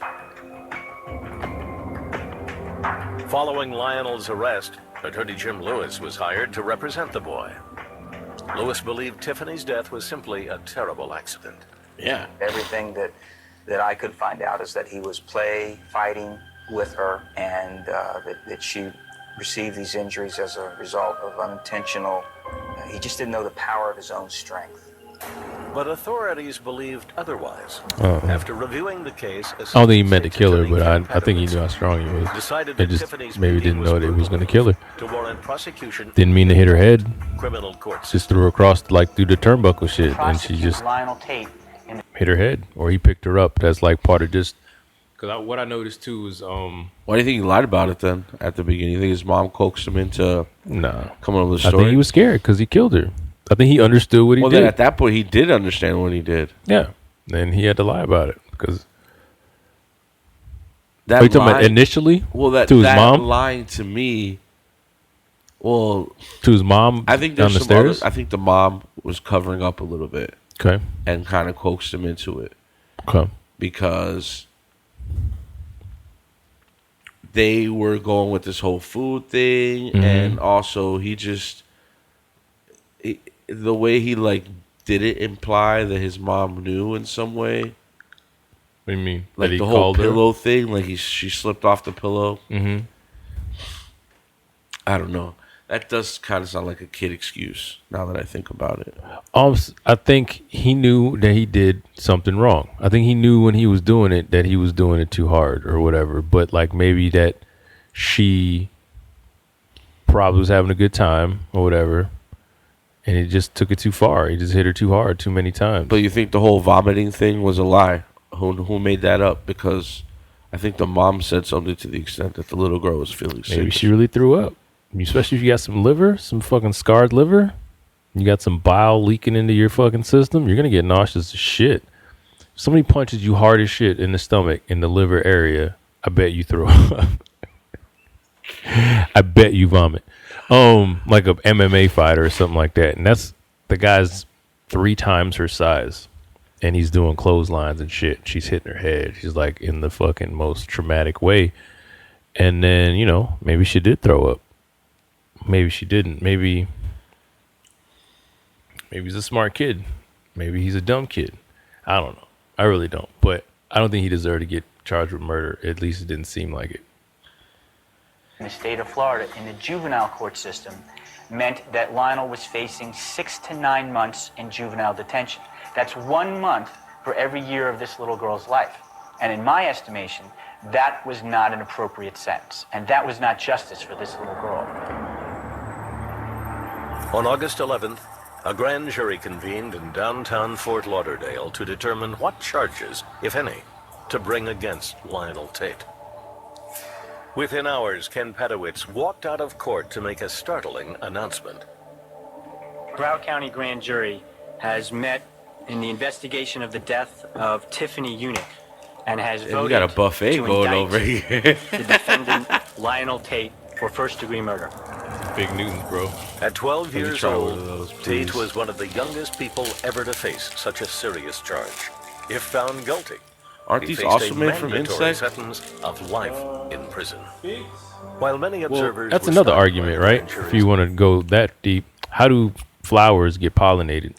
[SPEAKER 4] Following Lionel's arrest, attorney Jim Lewis was hired to represent the boy. Lewis believed Tiffany's death was simply a terrible accident.
[SPEAKER 2] Yeah.
[SPEAKER 6] Everything that I could find out is that he was fighting with her, and that she received these injuries as a result of unintentional. He just didn't know the power of his own strength.
[SPEAKER 4] But authorities believed otherwise.
[SPEAKER 1] Uh-huh.
[SPEAKER 4] After reviewing the case,
[SPEAKER 1] I don't think he meant to kill her, but I think he knew how strong he was.
[SPEAKER 4] decided
[SPEAKER 1] They
[SPEAKER 4] that
[SPEAKER 1] just
[SPEAKER 4] Tiffany's
[SPEAKER 1] maybe
[SPEAKER 4] beating
[SPEAKER 1] didn't know that he was going to kill her.
[SPEAKER 4] to warrant prosecution.
[SPEAKER 1] Didn't mean to hit her head.
[SPEAKER 4] Criminal courts.
[SPEAKER 1] Just threw her across like through the turnbuckle shit, and she just
[SPEAKER 7] Lionel Tate
[SPEAKER 1] hit her head, or he picked her up. That's like part of just. Because what I noticed too is
[SPEAKER 2] Why do you think he lied about it then at the beginning? You think his mom coaxed him into coming up with a
[SPEAKER 1] I
[SPEAKER 2] story?
[SPEAKER 1] think he was scared because he killed her. I think he understood what he
[SPEAKER 2] well,
[SPEAKER 1] did.
[SPEAKER 2] then at that point, he did understand what he did.
[SPEAKER 1] Yeah, and he had to lie about it because.
[SPEAKER 2] That
[SPEAKER 1] Are you talking about
[SPEAKER 2] lie-
[SPEAKER 1] initially?
[SPEAKER 2] Well, that
[SPEAKER 1] to his
[SPEAKER 2] that
[SPEAKER 1] mom,
[SPEAKER 2] lying to me. Well,
[SPEAKER 1] to his mom.
[SPEAKER 2] I think
[SPEAKER 1] down
[SPEAKER 2] there's
[SPEAKER 1] the
[SPEAKER 2] some
[SPEAKER 1] stairs.
[SPEAKER 2] other, I think the mom was covering up a little bit.
[SPEAKER 1] Okay.
[SPEAKER 2] And kind of coaxed him into it.
[SPEAKER 1] Okay.
[SPEAKER 2] Because they were going with this whole food thing,
[SPEAKER 1] Mhm.
[SPEAKER 2] and also the way he like did it imply that his mom knew in some way.
[SPEAKER 1] What do you mean?
[SPEAKER 2] Like
[SPEAKER 1] That he
[SPEAKER 2] the whole
[SPEAKER 1] called her?
[SPEAKER 2] pillow thing, like she slipped off the pillow.
[SPEAKER 1] Mm-hmm.
[SPEAKER 2] I don't know. That does kind of sound like a kid excuse now that I think about it.
[SPEAKER 1] I think he knew that he did something wrong. I think he knew when he was doing it that he was doing it too hard or whatever. But like maybe that she probably was having a good time or whatever, and he just took it too far. He just hit her too hard too many times.
[SPEAKER 2] But you think the whole vomiting thing was a lie? Who made that up? Because I think the mom said something to the extent that the little girl was feeling sick.
[SPEAKER 1] Maybe she really threw up. Especially if you got some liver, some fucking scarred liver. You got some bile leaking into your fucking system. You're going to get nauseous as shit. If somebody punches you hard as shit in the stomach, in the liver area, I bet you throw up. I bet you vomit. Like a MMA fighter or something like that. And that's the guy's 3 times her size. And he's doing clotheslines and shit. She's hitting her head. She's like in the fucking most traumatic way. And then, maybe she did throw up. Maybe she didn't. Maybe he's a smart kid. Maybe he's a dumb kid. I don't know. I really don't. But I don't think he deserved to get charged with murder. At least it didn't seem like it.
[SPEAKER 7] in the state of Florida in the juvenile court system meant that Lionel was facing 6 to 9 months in juvenile detention. That's 1 month for every year of this little girl's life. And in my estimation, that was not an appropriate sentence. And that was not justice for this little girl.
[SPEAKER 4] On August 11th, a grand jury convened in downtown Fort Lauderdale to determine what charges, if any, to bring against Lionel Tate. Within hours, Ken Pedowitz walked out of court to make a startling announcement.
[SPEAKER 7] Broward County Grand Jury has met in the investigation of the death of Tiffany Unick and has voted
[SPEAKER 2] we got a buffet
[SPEAKER 7] to
[SPEAKER 2] going
[SPEAKER 7] indict
[SPEAKER 2] over here.
[SPEAKER 7] the defendant Lionel Tate for first-degree murder.
[SPEAKER 1] Big news, bro.
[SPEAKER 4] At 12
[SPEAKER 1] Let me
[SPEAKER 4] years
[SPEAKER 1] try one
[SPEAKER 4] old,
[SPEAKER 1] of those,
[SPEAKER 4] Tate
[SPEAKER 1] please.
[SPEAKER 4] was one of the youngest people ever to face such a serious charge. If found guilty,
[SPEAKER 2] Aren't
[SPEAKER 4] he
[SPEAKER 2] these
[SPEAKER 4] faced
[SPEAKER 2] also
[SPEAKER 4] a
[SPEAKER 2] made from
[SPEAKER 4] mandatory
[SPEAKER 2] insects?
[SPEAKER 4] sentence of life in prison. While many
[SPEAKER 1] Well,
[SPEAKER 4] observers
[SPEAKER 1] that's
[SPEAKER 4] were
[SPEAKER 1] another
[SPEAKER 4] stunned by
[SPEAKER 1] argument,
[SPEAKER 4] the
[SPEAKER 1] right?
[SPEAKER 4] grand jury's
[SPEAKER 1] If you want to go that deep, how do flowers get pollinated?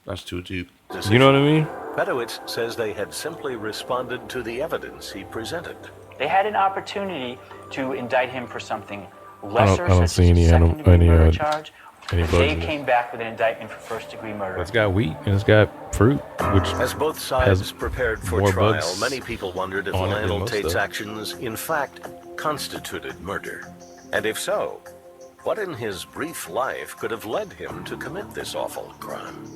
[SPEAKER 2] That's too deep.
[SPEAKER 1] You know what I mean?
[SPEAKER 4] Pedowitz says they had simply responded to the evidence he presented.
[SPEAKER 7] They had an opportunity to indict him for something
[SPEAKER 1] I
[SPEAKER 7] lesser,
[SPEAKER 1] don't
[SPEAKER 7] such
[SPEAKER 1] see
[SPEAKER 7] as a second-degree murder charge.
[SPEAKER 1] any
[SPEAKER 7] But
[SPEAKER 1] bugs
[SPEAKER 7] they
[SPEAKER 1] in it.
[SPEAKER 7] came back with an indictment for first-degree murder.
[SPEAKER 1] It's got wheat and it's got fruit, which
[SPEAKER 4] As both sides
[SPEAKER 1] has
[SPEAKER 4] prepared for
[SPEAKER 1] more
[SPEAKER 4] trial,
[SPEAKER 1] bugs
[SPEAKER 4] many people wondered if
[SPEAKER 1] on it than
[SPEAKER 4] Lionel
[SPEAKER 1] most
[SPEAKER 4] Tate's
[SPEAKER 1] stuff.
[SPEAKER 4] actions, in fact, constituted murder. And if so, what in his brief life could have led him to commit this awful crime?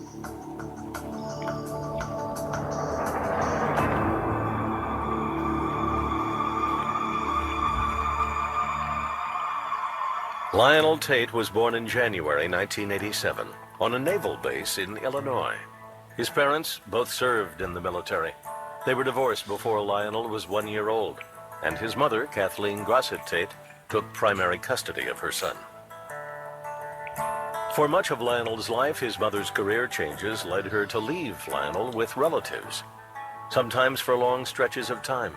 [SPEAKER 4] Lionel Tate was born in January 1987 on a naval base in Illinois. His parents both served in the military. They were divorced before Lionel was 1 year old, and his mother, Kathleen Grossett Tate, took primary custody of her son. For much of Lionel's life, his mother's career changes led her to leave Lionel with relatives, sometimes for long stretches of time.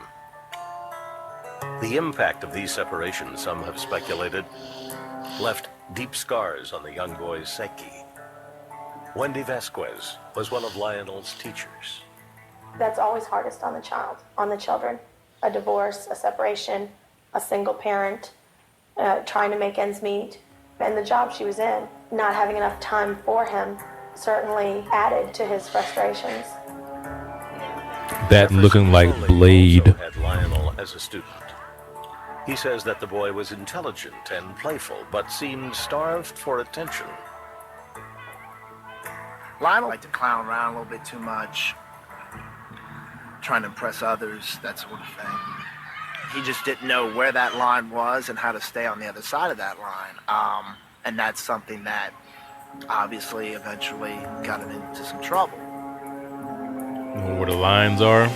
[SPEAKER 4] The impact of these separations, some have speculated, left deep scars on the young boy's psyche. Wendy Vasquez was one of Lionel's teachers.
[SPEAKER 14] That's always hardest on the child, on the children. A divorce, a separation, a single parent, trying to make ends meet. And the job she was in, not having enough time for him, certainly added to his frustrations.
[SPEAKER 1] That looking like Blade.
[SPEAKER 4] Also had Lionel as a student. He says that the boy was intelligent and playful, but seemed starved for attention.
[SPEAKER 15] Lionel liked to clown around a little bit too much, trying to impress others, that sort of thing. He just didn't know where that line was and how to stay on the other side of that line. And that's something that obviously eventually got him into some trouble.
[SPEAKER 1] Know where the lines are?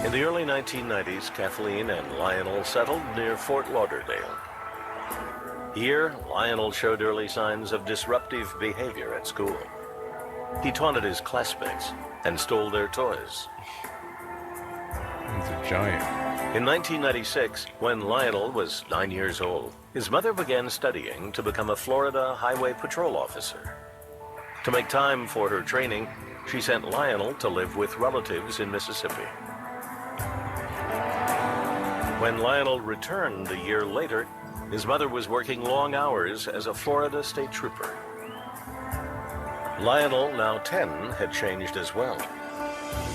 [SPEAKER 4] In the early 1990s, Kathleen and Lionel settled near Fort Lauderdale. Here, Lionel showed early signs of disruptive behavior at school. He taunted his classmates and stole their toys.
[SPEAKER 1] He's a giant.
[SPEAKER 4] In 1996, when Lionel was 9 years old, his mother began studying to become a Florida Highway Patrol officer. To make time for her training, she sent Lionel to live with relatives in Mississippi. When Lionel returned a year later, his mother was working long hours as a Florida state trooper. Lionel, now 10, had changed as well.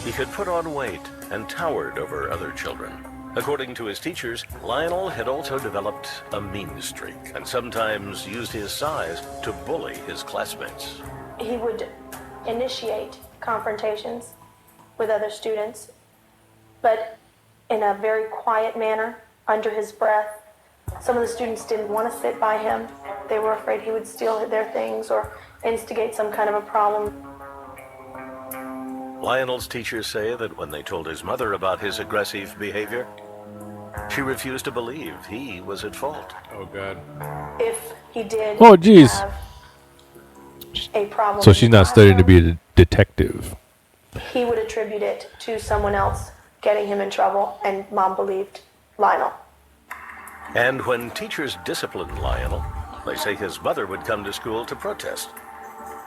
[SPEAKER 4] He could put on weight and towered over other children. According to his teachers, Lionel had also developed a mean streak and sometimes used his size to bully his classmates.
[SPEAKER 14] He would initiate confrontations with other students, but in a very quiet manner, under his breath. Some of the students didn't want to sit by him. They were afraid he would steal their things or instigate some kind of a problem.
[SPEAKER 4] Lionel's teachers say that when they told his mother about his aggressive behavior, she refused to believe he was at fault.
[SPEAKER 1] Oh, God.
[SPEAKER 14] If he did
[SPEAKER 1] have
[SPEAKER 14] a problem,
[SPEAKER 1] So she's not studying to be a detective.
[SPEAKER 14] he would attribute it to someone else getting him in trouble, and Mom believed Lionel.
[SPEAKER 4] And when teachers disciplined Lionel, they say his mother would come to school to protest,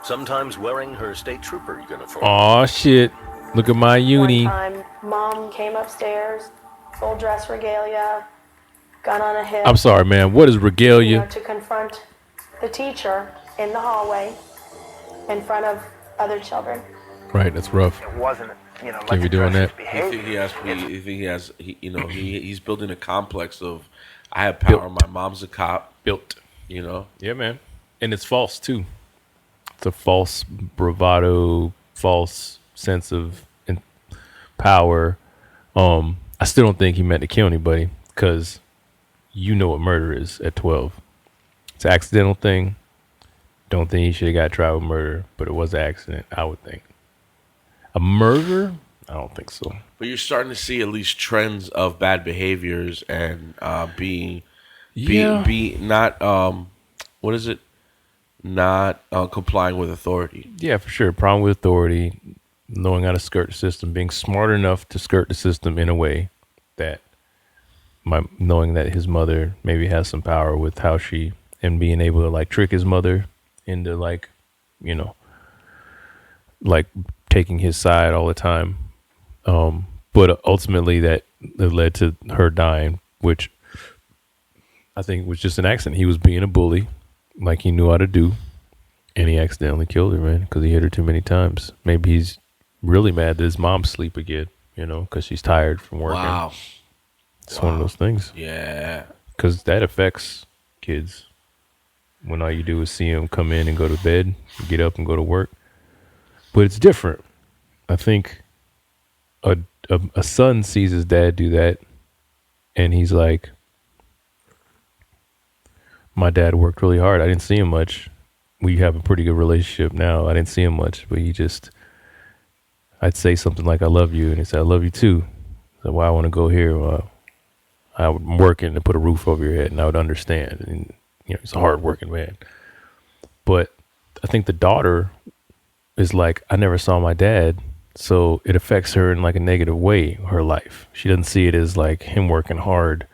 [SPEAKER 4] sometimes wearing her state trooper uniform.
[SPEAKER 1] Aw, shit. Look at my uni.
[SPEAKER 14] One time, Mom came upstairs, full dress regalia, gun on a hip.
[SPEAKER 1] I'm sorry, man. What is regalia?
[SPEAKER 14] You know, to confront the teacher in the hallway in front of other children.
[SPEAKER 1] Right, that's rough.
[SPEAKER 15] It wasn't,
[SPEAKER 1] Can't be doing that.
[SPEAKER 2] He's building a complex of, I have power. My mom's a cop.
[SPEAKER 1] Built.
[SPEAKER 2] Yeah,
[SPEAKER 1] man. And it's false, too. It's a false bravado, false sense of power. I still don't think he meant to kill anybody, because you know what murder is at 12. It's an accidental thing. Don't think he should have got tried with murder, but it was an accident, I would think. A murder? I don't think so.
[SPEAKER 2] But you're starting to see at least trends of bad behaviors and not complying with authority.
[SPEAKER 1] Yeah, for sure. Problem with authority, knowing how to skirt the system, being smart enough to skirt the system in a way that, knowing that his mother maybe has some power with how she, and being able to like trick his mother into like taking his side all the time. But ultimately that led to her dying, which I think was just an accident. He was being a bully, like he knew how to do, and he accidentally killed her, man, because he hit her too many times. Maybe he's really mad that his mom's asleep again, because she's tired from working.
[SPEAKER 2] Wow.
[SPEAKER 1] It's one of those things.
[SPEAKER 2] Yeah.
[SPEAKER 1] Because that affects kids. When all you do is see them come in and go to bed, get up and go to work. But it's different. I think a son sees his dad do that, and he's like, My dad worked really hard. I didn't see him much. We have a pretty good relationship now. I didn't see him much, but I'd say something like, I love you. And he said, I love you too. So why I want to go here? I'm working to put a roof over your head, and I would understand. And, he's a hard working man. But I think the daughter is like, I never saw my dad. So it affects her in like a negative way, her life. She doesn't see it as like him working hard,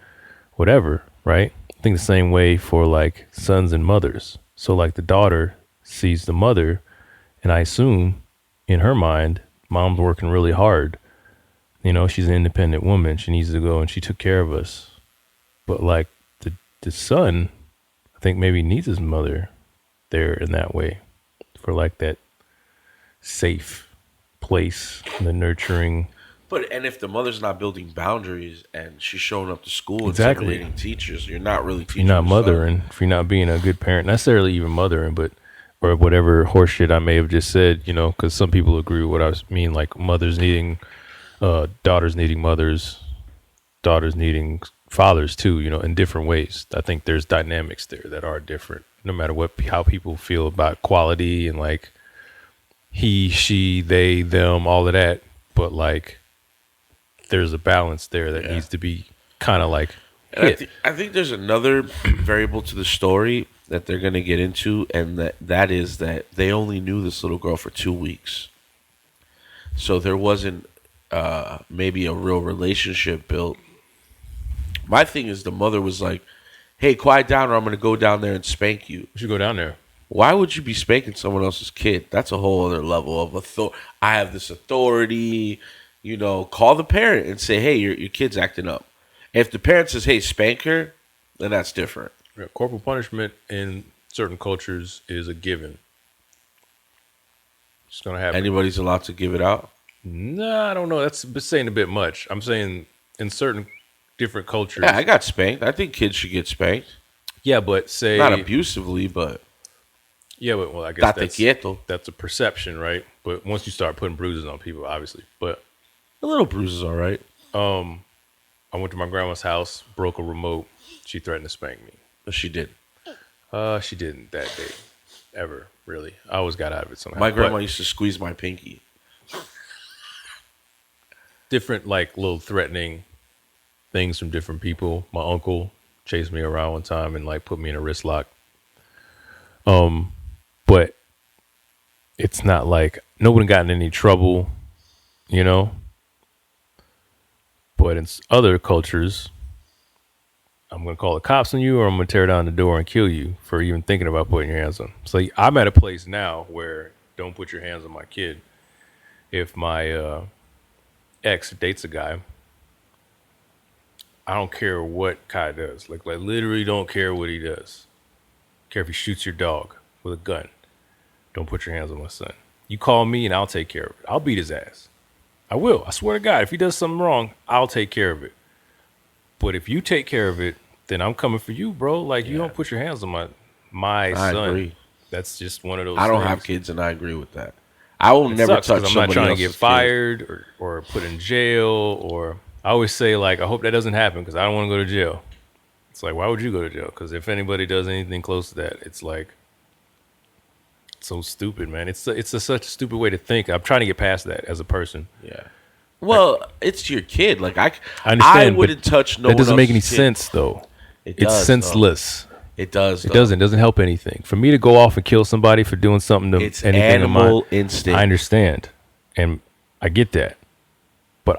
[SPEAKER 1] whatever, right? I think the same way for like sons and mothers. So like the daughter sees the mother, and I assume in her mind, mom's working really hard. She's an independent woman. She needs to go, and she took care of us. But like the son, I think maybe needs his mother there in that way for like that safe place, the nurturing.
[SPEAKER 2] And if the mother's not building boundaries and she's showing up to school and
[SPEAKER 1] Exactly.
[SPEAKER 2] segregating teachers, you're not really teaching.
[SPEAKER 1] You're not
[SPEAKER 2] your son.
[SPEAKER 1] mothering. If you're not being a good parent, not necessarily even mothering, but or whatever horseshit I may have just said, because some people agree with what I mean, like mothers needing, daughters needing mothers, daughters needing fathers too, in different ways. I think there's dynamics there that are different, no matter how people feel about quality and like he, she, they, them, all of that. But like, there's a balance there that needs to be kind of like hit.
[SPEAKER 2] I think there's another variable to the story that they're going to get into, and that is that they only knew this little girl for 2 weeks. So there wasn't maybe a real relationship built. My thing is the mother was like, hey, quiet down or I'm going to go down there and spank you.
[SPEAKER 1] You should go down there.
[SPEAKER 2] Why would you be spanking someone else's kid? That's a whole other level of authority. I have this authority. Call the parent and say, hey, your kid's acting up. If the parent says, hey, spank her, then that's different.
[SPEAKER 1] Yeah, corporal punishment in certain cultures is a given. It's going to happen.
[SPEAKER 2] Anybody's allowed to give it out?
[SPEAKER 1] No, I don't know. That's saying a bit much. I'm saying in certain different cultures.
[SPEAKER 2] Yeah, I got spanked. I think kids should get spanked.
[SPEAKER 1] Yeah, but say...
[SPEAKER 2] Not abusively, but...
[SPEAKER 1] Yeah, but well, I guess
[SPEAKER 2] quieto.
[SPEAKER 1] That's a perception, right? But once you start putting bruises on people, obviously. But
[SPEAKER 2] a little bruises, all right.
[SPEAKER 1] I went to my grandma's house, broke a remote. She threatened to spank me.
[SPEAKER 2] But she did.
[SPEAKER 1] She didn't that day. Ever, really. I always got out of it somehow.
[SPEAKER 2] My grandma used to squeeze my pinky.
[SPEAKER 1] Different, like, little threatening things from different people. My uncle chased me around one time and, like, put me in a wrist lock. But it's not like no one got in any trouble, But in other cultures, I'm going to call the cops on you or I'm going to tear down the door and kill you for even thinking about putting your hands on. So I'm at a place now where don't put your hands on my kid. If my ex dates a guy, I don't care what Kai does. Like literally don't care what he does. Care if he shoots your dog with a gun. Don't put your hands on my son. You call me and I'll take care of it. I'll beat his ass. I will. I swear to God, if he does something wrong, I'll take care of it. But if you take care of it, then I'm coming for you, bro. Like, you don't put your hands on my son.
[SPEAKER 2] I agree.
[SPEAKER 1] That's just one of those
[SPEAKER 2] I don't
[SPEAKER 1] things.
[SPEAKER 2] have kids, and I agree with that. I will never touch somebody else's
[SPEAKER 1] I'm not trying to get
[SPEAKER 2] kid.
[SPEAKER 1] fired or put in jail. Or I always say, like, I hope that doesn't happen because I don't want to go to jail. It's like, why would you go to jail? Because if anybody does anything close to that, it's like, so stupid, man. It's such a stupid way to think. I'm trying to get past that as a person.
[SPEAKER 2] Yeah. Well, it's your kid. Like I
[SPEAKER 1] understand,
[SPEAKER 2] I wouldn't touch no one
[SPEAKER 1] that doesn't make any
[SPEAKER 2] else's kid.
[SPEAKER 1] sense, though.
[SPEAKER 2] It's
[SPEAKER 1] It's senseless.
[SPEAKER 2] Though. It does.
[SPEAKER 1] It doesn't. It doesn't help anything. For me to go off and kill somebody for doing something to
[SPEAKER 2] It's
[SPEAKER 1] anything
[SPEAKER 2] animal
[SPEAKER 1] of mine,
[SPEAKER 2] instinct.
[SPEAKER 1] I understand, and I get that. But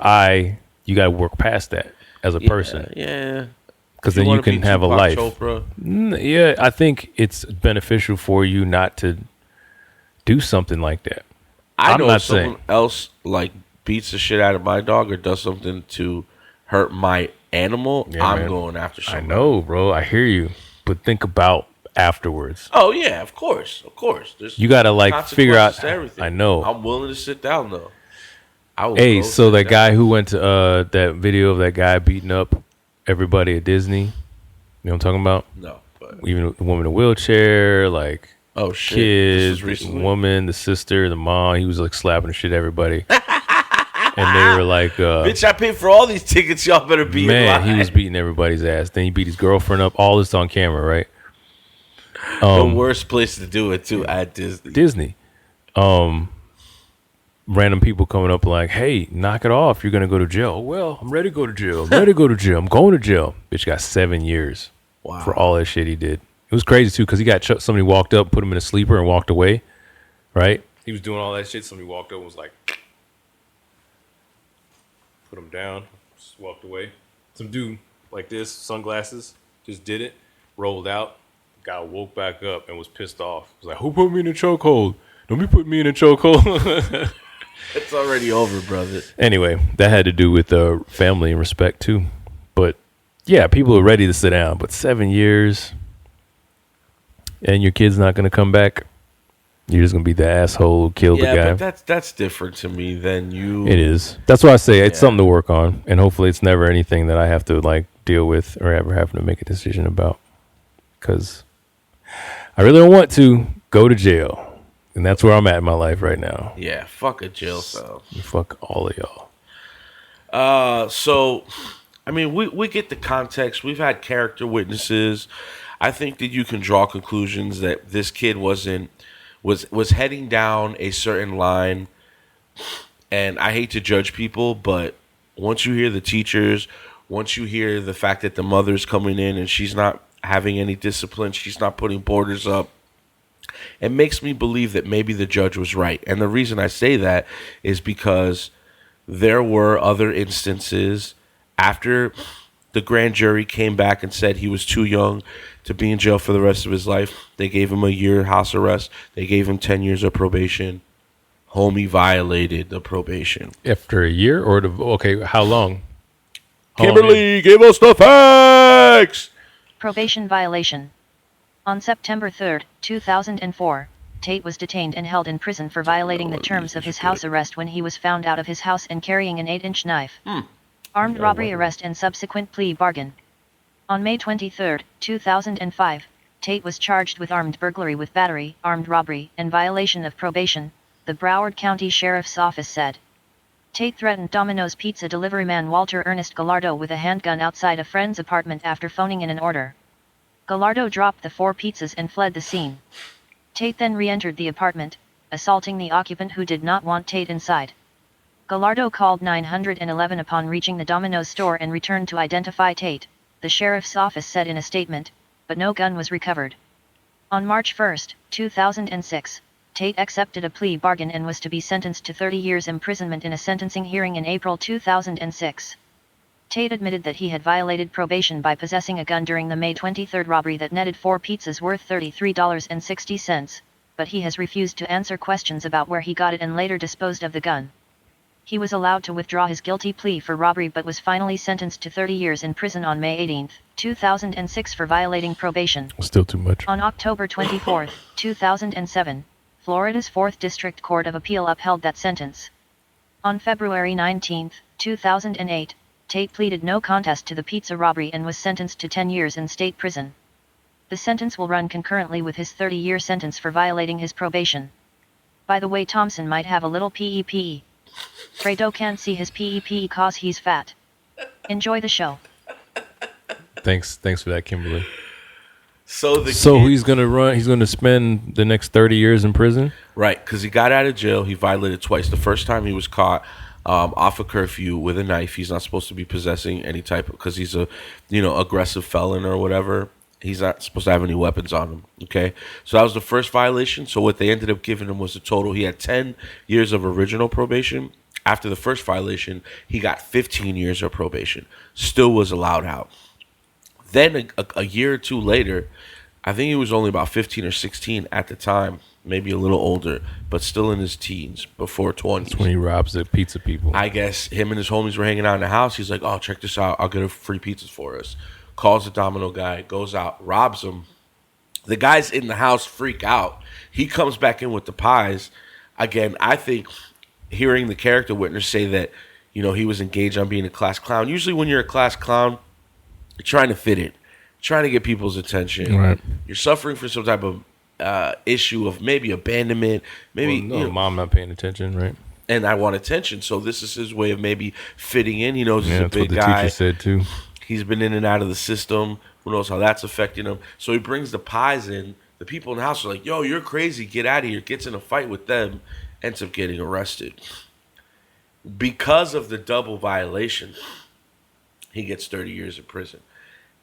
[SPEAKER 1] you got to work past that as a person.
[SPEAKER 2] Yeah.
[SPEAKER 1] Because then you can have a life.
[SPEAKER 2] Chopra.
[SPEAKER 1] Yeah, I think it's beneficial for you not to do something like that.
[SPEAKER 2] I
[SPEAKER 1] I'm
[SPEAKER 2] know
[SPEAKER 1] not
[SPEAKER 2] if someone
[SPEAKER 1] saying.
[SPEAKER 2] else like beats the shit out of my dog or does something to hurt my animal,
[SPEAKER 1] Yeah,
[SPEAKER 2] I'm
[SPEAKER 1] man.
[SPEAKER 2] going after somebody.
[SPEAKER 1] I know, bro. I hear you. But think about afterwards.
[SPEAKER 2] Oh yeah, of course. There's
[SPEAKER 1] You gotta like figure out.
[SPEAKER 2] consequences to everything.
[SPEAKER 1] I know.
[SPEAKER 2] I'm willing to sit down though. I will
[SPEAKER 1] Hey,
[SPEAKER 2] go
[SPEAKER 1] so
[SPEAKER 2] sit
[SPEAKER 1] that
[SPEAKER 2] down.
[SPEAKER 1] guy who went to that video of that guy beating up everybody at Disney, you know what I'm talking about?
[SPEAKER 2] No, but
[SPEAKER 1] Even the woman in a wheelchair, like
[SPEAKER 2] oh shit, this was
[SPEAKER 1] kids, the
[SPEAKER 2] recently?
[SPEAKER 1] woman, the sister, the mom. He was like slapping the shit at everybody, and they were like,
[SPEAKER 2] bitch, I paid for all these tickets. Y'all better be in
[SPEAKER 1] man,
[SPEAKER 2] line.
[SPEAKER 1] he was beating everybody's ass. Then he beat his girlfriend up. All this on camera, right?
[SPEAKER 2] The worst place to do it too at Disney.
[SPEAKER 1] Disney. Random people coming up like, hey, knock it off. You're going to go to jail. Oh, well, I'm ready to go to jail. I'm ready to go to jail. I'm going to jail. Bitch got 7 years for all that shit he did. It was crazy, too, because he got somebody walked up, put him in a sleeper, and walked away. Right? He was doing all that shit. Somebody walked up and was like, put him down, just walked away. Some dude like this, sunglasses, just did it, rolled out, guy woke back up and was pissed off. He was like, who put me in a chokehold? Don't be putting me in a chokehold.
[SPEAKER 2] It's already over, brother.
[SPEAKER 1] Anyway, that had to do with family and respect, too. But, yeah, people are ready to sit down. But 7 years, and your kid's not going to come back. You're just going to be the asshole who killed the guy.
[SPEAKER 2] Yeah, but that's different to me than you.
[SPEAKER 1] It is. That's why I say it's something to work on. And hopefully it's never anything that I have to, like, deal with or ever have to make a decision about. Because I really don't want to go to jail. And that's where I'm at in my life right now.
[SPEAKER 2] Yeah, fuck a jail cell.
[SPEAKER 1] Fuck all of y'all.
[SPEAKER 2] So, I mean, we get the context. We've had character witnesses. I think that you can draw conclusions that this kid was heading down a certain line. And I hate to judge people, but once you hear the teachers, once you hear the fact that the mother's coming in and she's not having any discipline, she's not putting borders up, it makes me believe that maybe the judge was right. And the reason I say that is because there were other instances after the grand jury came back and said he was too young to be in jail for the rest of his life. They gave him a year house arrest. They gave him 10 years of probation. Homie violated the probation.
[SPEAKER 1] After a year or how long?
[SPEAKER 2] Kimberly, give us the facts!
[SPEAKER 3] Probation violation. On September 3, 2004, Tate was detained and held in prison for violating the terms of his house arrest when he was found out of his house and carrying an 8-inch knife. Armed robbery arrest and subsequent plea bargain. On May 23, 2005, Tate was charged with armed burglary with battery, armed robbery, and violation of probation, the Broward County Sheriff's Office said. Tate threatened Domino's pizza delivery man Walter Ernest Gallardo with a handgun outside a friend's apartment after phoning in an order. Gallardo dropped the 4 pizzas and fled the scene. Tate then re-entered the apartment, assaulting the occupant who did not want Tate inside. Gallardo called 911 upon reaching the Domino's store and returned to identify Tate, the sheriff's office said in a statement, but no gun was recovered. On March 1, 2006, Tate accepted a plea bargain and was to be sentenced to 30 years imprisonment in a sentencing hearing in April 2006. Tate admitted that he had violated probation by possessing a gun during the May 23 robbery that netted 4 pizzas worth $33.60, but he has refused to answer questions about where he got it and later disposed of the gun. He was allowed to withdraw his guilty plea for robbery but was finally sentenced to 30 years in prison on May 18, 2006 for violating probation.
[SPEAKER 1] Still too much.
[SPEAKER 3] On October 24, 2007, Florida's 4th District Court of Appeal upheld that sentence. On February 19, 2008, Tate pleaded no contest to the pizza robbery and was sentenced to 10 years in state prison. The sentence will run concurrently with his 30-year sentence for violating his probation. By the way, Thompson might have a little PEP. Fredo can't see his PEP cause he's fat. Enjoy the show.
[SPEAKER 1] Thanks for that, Kimberly.
[SPEAKER 2] So
[SPEAKER 1] he's gonna spend the next 30 years in prison?
[SPEAKER 2] Right, because he got out of jail. He violated twice. The first time he was caught off a curfew with a knife. He's not supposed to be possessing any type of, because he's a aggressive felon or whatever. He's not supposed to have any weapons on him. Okay, so that was the first violation. So what they ended up giving him was a total. He had 10 years of original probation. After the first violation, he got 15 years of probation. Still was allowed out. Then a year or two later, I think he was only about 15 or 16 at the time, maybe a little older, but still in his teens, before 20s.
[SPEAKER 1] That's when he robs the pizza people.
[SPEAKER 2] I guess him and his homies were hanging out in the house. He's like, oh, check this out. I'll get a free pizzas for us. Calls the Domino guy, goes out, robs him. The guys in the house freak out. He comes back in with the pies. Again, I think hearing the character witness say that, he was engaged on being a class clown. Usually when you're a class clown, you're trying to fit in, trying to get people's attention.
[SPEAKER 1] Right.
[SPEAKER 2] You're suffering from some type of issue of maybe abandonment, maybe
[SPEAKER 1] mom not paying attention, right?
[SPEAKER 2] And I want attention, so this is his way of maybe fitting in. He knows he's a
[SPEAKER 1] that's
[SPEAKER 2] big
[SPEAKER 1] what the
[SPEAKER 2] guy.
[SPEAKER 1] teacher said too.
[SPEAKER 2] He's been in and out of the system. Who knows how that's affecting him? So he brings the pies in The people in the house are like, yo, you're crazy. Get out of here. Gets in a fight with them. Ends up getting arrested. Because of the double violation, he gets 30 years in prison.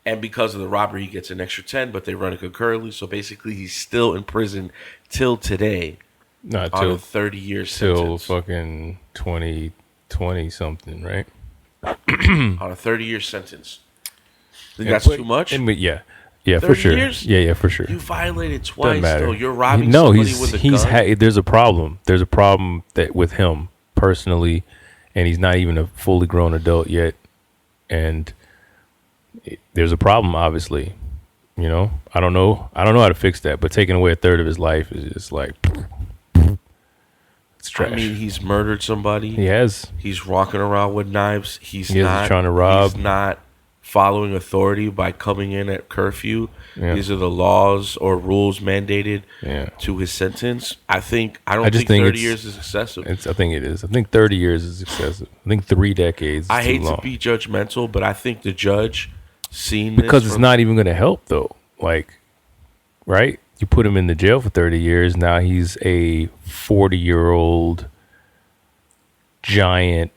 [SPEAKER 2] And because of the robbery, he gets an extra 10, but they run it concurrently. So basically, he's still in prison till today on a 30-year sentence.
[SPEAKER 1] Till fucking 2020 something, right?
[SPEAKER 2] On a 30-year sentence. Think that's too much?
[SPEAKER 1] Yeah, for
[SPEAKER 2] 30
[SPEAKER 1] sure.
[SPEAKER 2] years?
[SPEAKER 1] Yeah, for sure.
[SPEAKER 2] You violated
[SPEAKER 1] Doesn't
[SPEAKER 2] twice,
[SPEAKER 1] matter.
[SPEAKER 2] though. You're robbing somebody with a gun.
[SPEAKER 1] There's a problem. There's a problem that with him personally, and he's not even a fully grown adult yet. And there's a problem, obviously. You know, I don't know how to fix that. But taking away a third of his life is just like, it's trash.
[SPEAKER 2] I mean, he's murdered somebody.
[SPEAKER 1] He has.
[SPEAKER 2] He's walking around with knives. He's
[SPEAKER 1] He is
[SPEAKER 2] not
[SPEAKER 1] trying to rob.
[SPEAKER 2] He's not following authority by coming in at curfew.
[SPEAKER 1] Yeah.
[SPEAKER 2] These are the laws or rules mandated
[SPEAKER 1] Yeah.
[SPEAKER 2] to his sentence. I don't think 30 years is excessive.
[SPEAKER 1] I think it is. I think 30 years is excessive. I think 3 decades is
[SPEAKER 2] I
[SPEAKER 1] too
[SPEAKER 2] hate
[SPEAKER 1] long.
[SPEAKER 2] to be judgmental, but I think the judge seen
[SPEAKER 1] Because
[SPEAKER 2] this
[SPEAKER 1] it's not even going to help, though. Like, right? You put him in the jail for 30 years. Now he's a 40-year-old giant,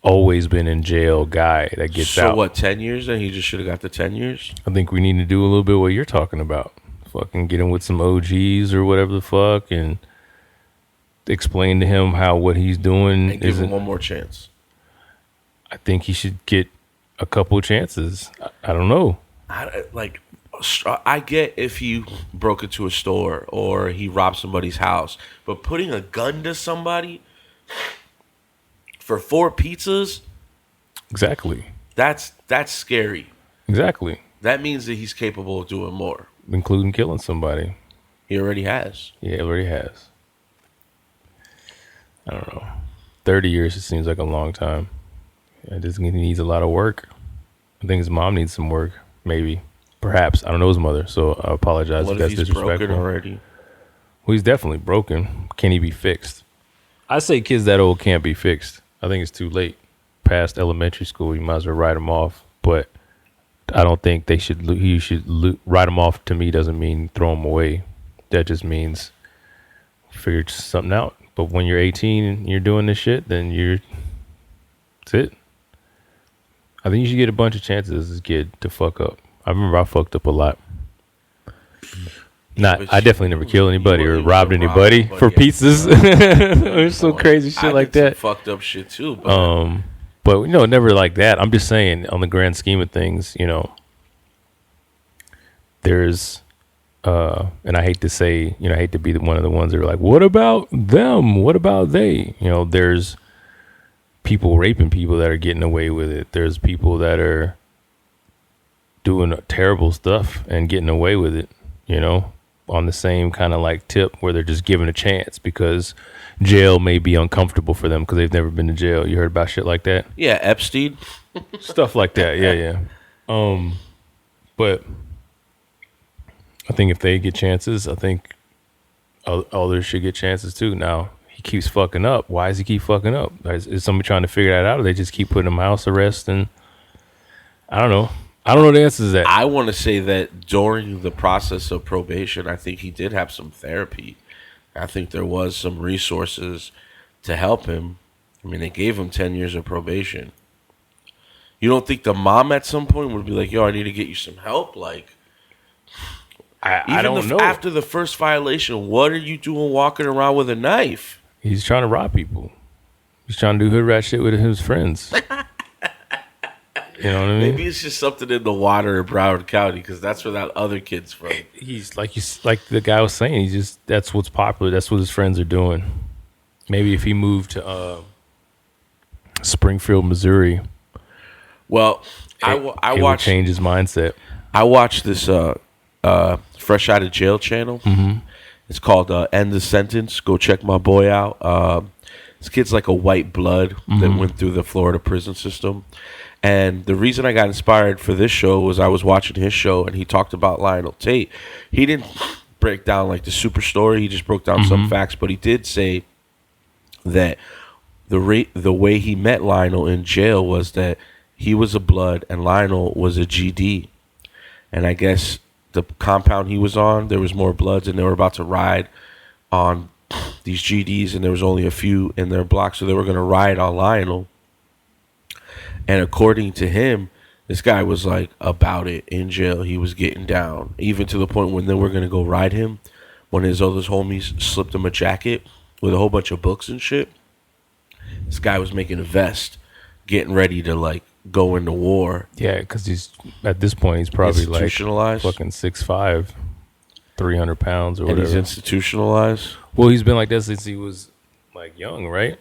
[SPEAKER 1] always been in jail guy that gets out.
[SPEAKER 2] So what, 10 years? Then he just should have got the 10 years?
[SPEAKER 1] I think we need to do a little bit what you're talking about. Fucking get him with some OGs or whatever the fuck and explain to him how what he's doing
[SPEAKER 2] And give
[SPEAKER 1] isn't.
[SPEAKER 2] him one more chance.
[SPEAKER 1] I think he should get a couple of chances. I don't know.
[SPEAKER 2] I get if he broke into a store or he robbed somebody's house, but putting a gun to somebody for 4 pizzas,
[SPEAKER 1] Exactly.
[SPEAKER 2] that's scary.
[SPEAKER 1] Exactly.
[SPEAKER 2] That means that he's capable of doing more.
[SPEAKER 1] Including killing somebody.
[SPEAKER 2] He already has.
[SPEAKER 1] Yeah, he already has. I don't know. 30 years, it seems like a long time. I just think he needs a lot of work. I think his mom needs some work, maybe. Perhaps. I don't know his mother, so I apologize
[SPEAKER 2] What
[SPEAKER 1] if
[SPEAKER 2] if
[SPEAKER 1] that's
[SPEAKER 2] he's
[SPEAKER 1] disrespectful.
[SPEAKER 2] broken already?
[SPEAKER 1] Well, he's definitely broken. Can he be fixed? I say kids that old can't be fixed. I think it's too late. Past elementary school, you might as well write them off. But I don't think they should. He should write them off. To me, doesn't mean throw them away. That just means figure something out. But when you're 18 and you're doing this shit, then that's it. I think you should get a bunch of chances as a kid to fuck up. I remember I fucked up a lot. I definitely never killed anybody or robbed anybody for pizzas or some crazy shit like that.
[SPEAKER 2] Fucked up shit too. But
[SPEAKER 1] but never like that. I'm just saying, on the grand scheme of things, there's, and I hate to say, I hate to be one of the ones that are like, what about them? What about they? There's people raping people that are getting away with it. There's people that are doing terrible stuff and getting away with it, on the same kind of like tip where they're just given a chance because jail may be uncomfortable for them because they've never been to jail. You heard about shit like that?
[SPEAKER 2] Yeah, Epstein.
[SPEAKER 1] Stuff like that. Yeah. But I think if they get chances, I think others should get chances too. Now, he keeps fucking up. Why does he keep fucking up? Is somebody trying to figure that out, or they just keep putting him house arrest? And I don't know. I don't know the answer to that.
[SPEAKER 2] I want to say that during the process of probation, I think he did have some therapy. I think there was some resources to help him. I mean, they gave him 10 years of probation. You don't think the mom at some point would be like, yo, I need to get you some help? Like,
[SPEAKER 1] I don't know.
[SPEAKER 2] After the first violation, what are you doing walking around with a knife?
[SPEAKER 1] He's trying to rob people. He's trying to do hood rat shit with his friends. You know what I mean?
[SPEAKER 2] Maybe it's just something in the water in Broward County because that's where that other kid's from.
[SPEAKER 1] He's like the guy was saying. That's what's popular. That's what his friends are doing. Maybe if he moved to Springfield, Missouri.
[SPEAKER 2] Well, I watched
[SPEAKER 1] change his mindset.
[SPEAKER 2] I watched this Fresh Out of Jail channel.
[SPEAKER 1] Mm-hmm.
[SPEAKER 2] It's called End the Sentence. Go check my boy out. This kid's like a white blood that went through the Florida prison system. And the reason I got inspired for this show was I was watching his show and he talked about Lionel Tate. He didn't break down like the super story. He just broke down some facts. But he did say that the way he met Lionel in jail was that he was a blood and Lionel was a GD. And I guess the compound he was on, there was more Bloods, and they were about to ride on these GDs, and there was only a few in their block, so they were going to ride on Lionel. And according to him, this guy was like about it in jail. He was getting down, even to the point when they were going to go ride him. When his other homies slipped him a jacket with a whole bunch of books and shit, this guy was making a vest, getting ready to like go into war.
[SPEAKER 1] Yeah, because he's at this point he's probably like
[SPEAKER 2] institutionalized,
[SPEAKER 1] fucking 6'5", 300 pounds or
[SPEAKER 2] and
[SPEAKER 1] whatever.
[SPEAKER 2] he's institutionalized.
[SPEAKER 1] Well, he's been like that since he was like young, right?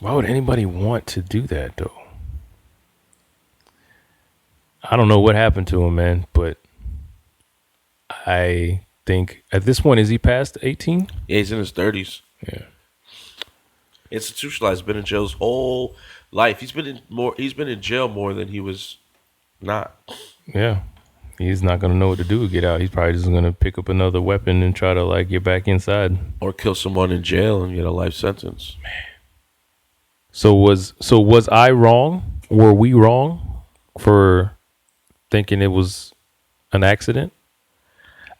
[SPEAKER 1] Why would anybody want to do that though? I don't know what happened to him, man, but I think at this point, is he past 18?
[SPEAKER 2] Yeah, he's in his 30s.
[SPEAKER 1] Yeah.
[SPEAKER 2] Institutionalized, been in jail his whole life. He's been in jail more than he was not.
[SPEAKER 1] Yeah. He's not going to know what to do to get out. He's probably just going to pick up another weapon and try to like get back inside.
[SPEAKER 2] Or kill someone in jail and get a life sentence.
[SPEAKER 1] Man. So was I wrong? Were we wrong for thinking it was an accident?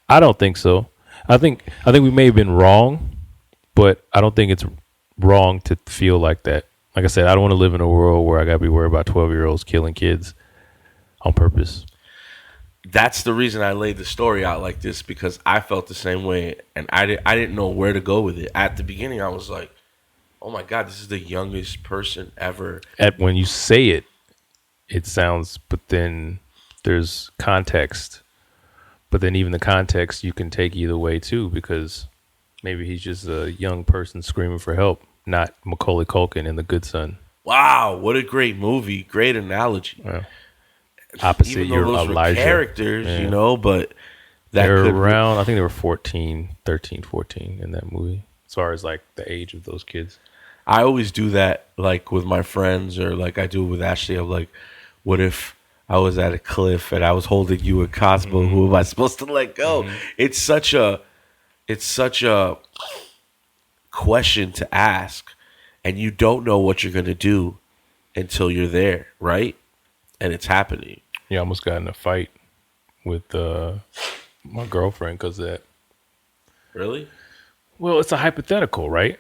[SPEAKER 1] I don't think so. I think we may have been wrong, but I don't think it's wrong to feel like that. Like I said, I don't want to live in a world where I got to be worried about 12-year-olds killing kids on purpose.
[SPEAKER 2] That's the reason I laid the story out like this, because I felt the same way, and I didn't know where to go with it. At the beginning, I was like, oh my God, this is the youngest person ever.
[SPEAKER 1] When you say it, it sounds, but then there's context. But then even the context you can take either way too, because maybe he's just a young person screaming for help, not Macaulay Culkin in The Good Son.
[SPEAKER 2] Wow, what a great movie. Great analogy.
[SPEAKER 1] Yeah. Opposite
[SPEAKER 2] Even though
[SPEAKER 1] your
[SPEAKER 2] those
[SPEAKER 1] Elijah.
[SPEAKER 2] were characters,
[SPEAKER 1] Yeah.
[SPEAKER 2] you know, but that
[SPEAKER 1] they're
[SPEAKER 2] could
[SPEAKER 1] around, I think they were 13, 14 in that movie, as far as like the age of those kids.
[SPEAKER 2] I always do that, like with my friends, or like I do with Ashley. I'm like, what if I was at a cliff and I was holding you at Cosmo? Mm-hmm. Who am I supposed to let go? Mm-hmm. It's such a question to ask, and you don't know what you're gonna do until you're there, right? And it's happening.
[SPEAKER 1] Yeah, I almost got in a fight with my girlfriend because of that.
[SPEAKER 2] Really?
[SPEAKER 1] Well, it's a hypothetical, right?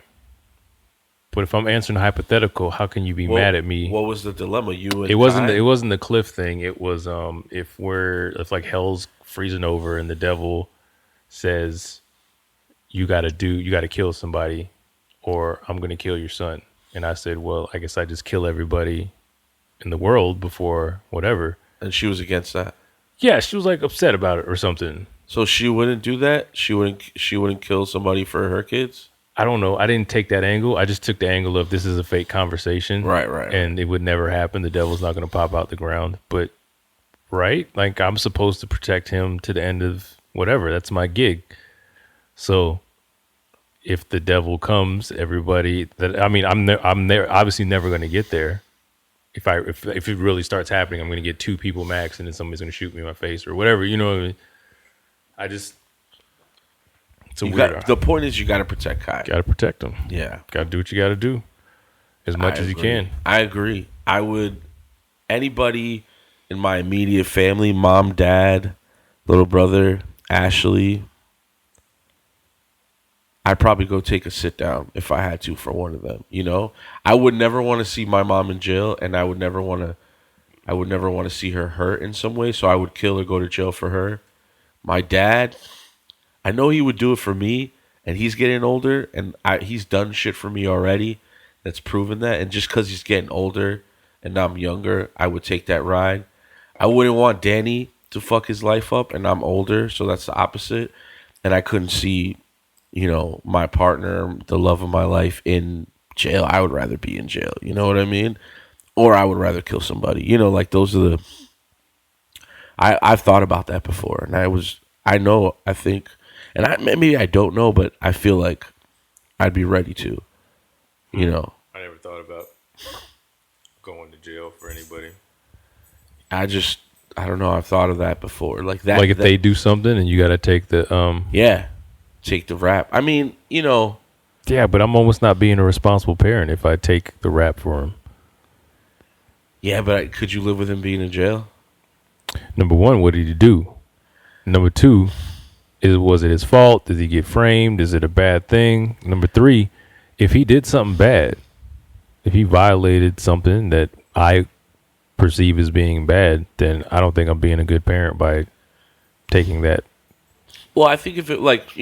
[SPEAKER 1] But if I'm answering a hypothetical, how can you be mad at me?
[SPEAKER 2] What was the dilemma?
[SPEAKER 1] It wasn't the cliff thing. It was if like hell's freezing over and the devil says you got to kill somebody, or I'm gonna kill your son. And I said, well, I guess I just kill everybody in the world before whatever.
[SPEAKER 2] And she was against that.
[SPEAKER 1] Yeah, she was like upset about it or something.
[SPEAKER 2] So she wouldn't do that? She wouldn't kill somebody for her kids?
[SPEAKER 1] I don't know. I didn't take that angle. I just took the angle of this is a fake conversation.
[SPEAKER 2] Right.
[SPEAKER 1] And it would never happen. The devil's not going to pop out the ground. But, right? Like, I'm supposed to protect him to the end of whatever. That's my gig. So, if the devil comes, everybody... I'm obviously never going to get there. If it really starts happening, I'm going to get 2 people max, and then somebody's going to shoot me in my face or whatever. You know what I mean? It's a weird.
[SPEAKER 2] The point is, you got to protect Kai.
[SPEAKER 1] Got to protect him.
[SPEAKER 2] Yeah.
[SPEAKER 1] Got to do what you got to do, as much as you can.
[SPEAKER 2] I agree. I would. Anybody in my immediate family, mom, dad, little brother, Ashley, I'd probably go take a sit down if I had to for one of them. You know, I would never want to see my mom in jail, and I would never want to see her hurt in some way. So I would kill or go to jail for her. My dad, I know he would do it for me, and he's getting older, and he's done shit for me already. That's proven that. And just because he's getting older and I'm younger, I would take that ride. I wouldn't want Danny to fuck his life up, and I'm older, so that's the opposite. And I couldn't see, you know, my partner, the love of my life, in jail. I would rather be in jail. You know what I mean? Or I would rather kill somebody. You know, like those are the... I've thought about that before, and I think, and maybe I don't know, but I feel like I'd be ready to, you know.
[SPEAKER 1] I never thought about going to jail for anybody.
[SPEAKER 2] I don't know. I've thought of that before, like that.
[SPEAKER 1] Like if they do something and you got to take the
[SPEAKER 2] take the rap. I mean, you know.
[SPEAKER 1] Yeah, but I'm almost not being a responsible parent if I take the rap for him.
[SPEAKER 2] Yeah, but could you live with him being in jail?
[SPEAKER 1] Number one, what did he do? Number two, was it his fault? Did he get framed? Is it a bad thing? Number three, if he did something bad, if he violated something that I perceive as being bad, then I don't think I'm being a good parent by taking that.
[SPEAKER 2] Well, I think if it like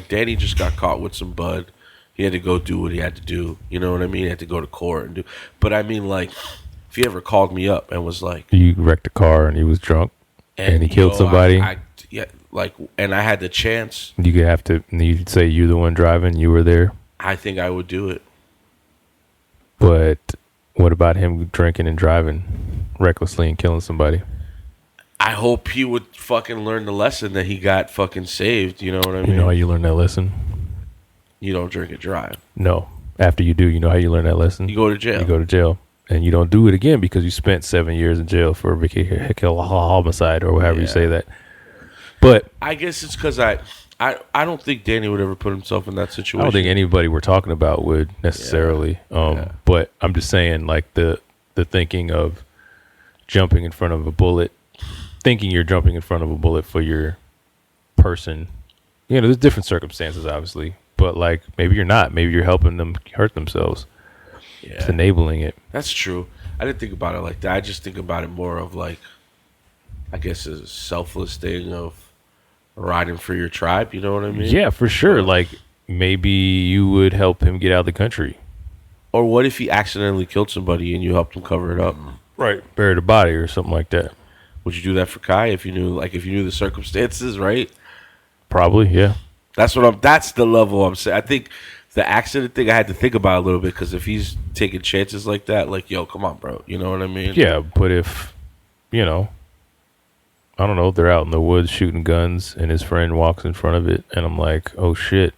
[SPEAKER 2] Danny just got caught with some bud, he had to go do what he had to do. You know what I mean? He had to go to court and do. But I mean, like, if he ever called me up and was like,
[SPEAKER 1] you wrecked a car and he was drunk and he killed somebody.
[SPEAKER 2] And I had the chance.
[SPEAKER 1] You could have to. You'd say you're the one driving. You were there.
[SPEAKER 2] I think I would do it.
[SPEAKER 1] But what about him drinking and driving recklessly and killing somebody?
[SPEAKER 2] I hope he would fucking learn the lesson that he got fucking saved. You know what I mean?
[SPEAKER 1] You know how you learn that lesson?
[SPEAKER 2] You don't drink and drive.
[SPEAKER 1] No. After you do, you know how you learn that lesson?
[SPEAKER 2] You go to jail.
[SPEAKER 1] You go to jail. And you don't do it again because you spent 7 years in jail for vehicular homicide or however you say that. But
[SPEAKER 2] I guess it's because I don't think Danny would ever put himself in that situation.
[SPEAKER 1] I don't think anybody we're talking about would necessarily. But I'm just saying, like, the thinking of jumping in front of a bullet, thinking you're jumping in front of a bullet for your person. You know, there's different circumstances, obviously. But, like, maybe you're not. Maybe you're helping them hurt themselves. Yeah. It's enabling it.
[SPEAKER 2] That's true. I didn't think about it like that. I just think about it more of, like, I guess a selfless thing of riding for your tribe. You know what I mean?
[SPEAKER 1] Yeah, for sure. Like, maybe you would help him get out of the country.
[SPEAKER 2] Or what if he accidentally killed somebody and you helped him cover it up?
[SPEAKER 1] Right. Bury the body or something like that.
[SPEAKER 2] Would you do that for Kai if you knew the circumstances, right?
[SPEAKER 1] Probably, yeah.
[SPEAKER 2] That's the level I'm saying. I think the accident thing I had to think about a little bit, because if he's taking chances like that, like, yo, come on, bro. You know what I mean?
[SPEAKER 1] Yeah, but if, you know, I don't know, they're out in the woods shooting guns and his friend walks in front of it and I'm like, oh shit.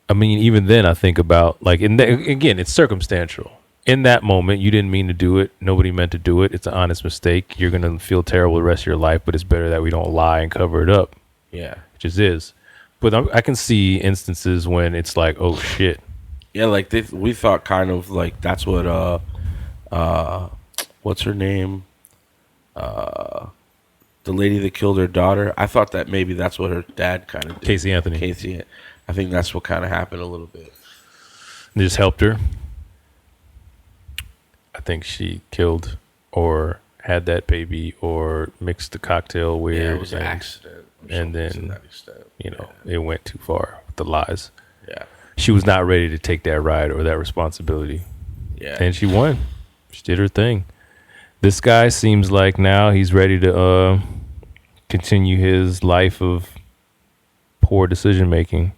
[SPEAKER 1] I mean, even then I think about, like, again, it's circumstantial. In that moment, you didn't mean to do it. Nobody meant to do it. It's an honest mistake. You're going to feel terrible the rest of your life, but it's better that we don't lie and cover it up.
[SPEAKER 2] Yeah.
[SPEAKER 1] It just is. But I can see instances when it's like, oh shit.
[SPEAKER 2] Yeah, like we thought kind of like that's what what's her name? The lady that killed her daughter. I thought that maybe that's what her dad kind of did.
[SPEAKER 1] Casey Anthony.
[SPEAKER 2] I think that's what kind of happened a little bit.
[SPEAKER 1] They just helped her. I think she killed or had that baby or mixed the cocktail weird.
[SPEAKER 2] Yeah, it was an accident.
[SPEAKER 1] And then, you know, it went too far with the lies.
[SPEAKER 2] Yeah.
[SPEAKER 1] She was not ready to take that ride or that responsibility.
[SPEAKER 2] Yeah.
[SPEAKER 1] And she won. She did her thing. This guy seems like now he's ready to continue his life of poor decision making.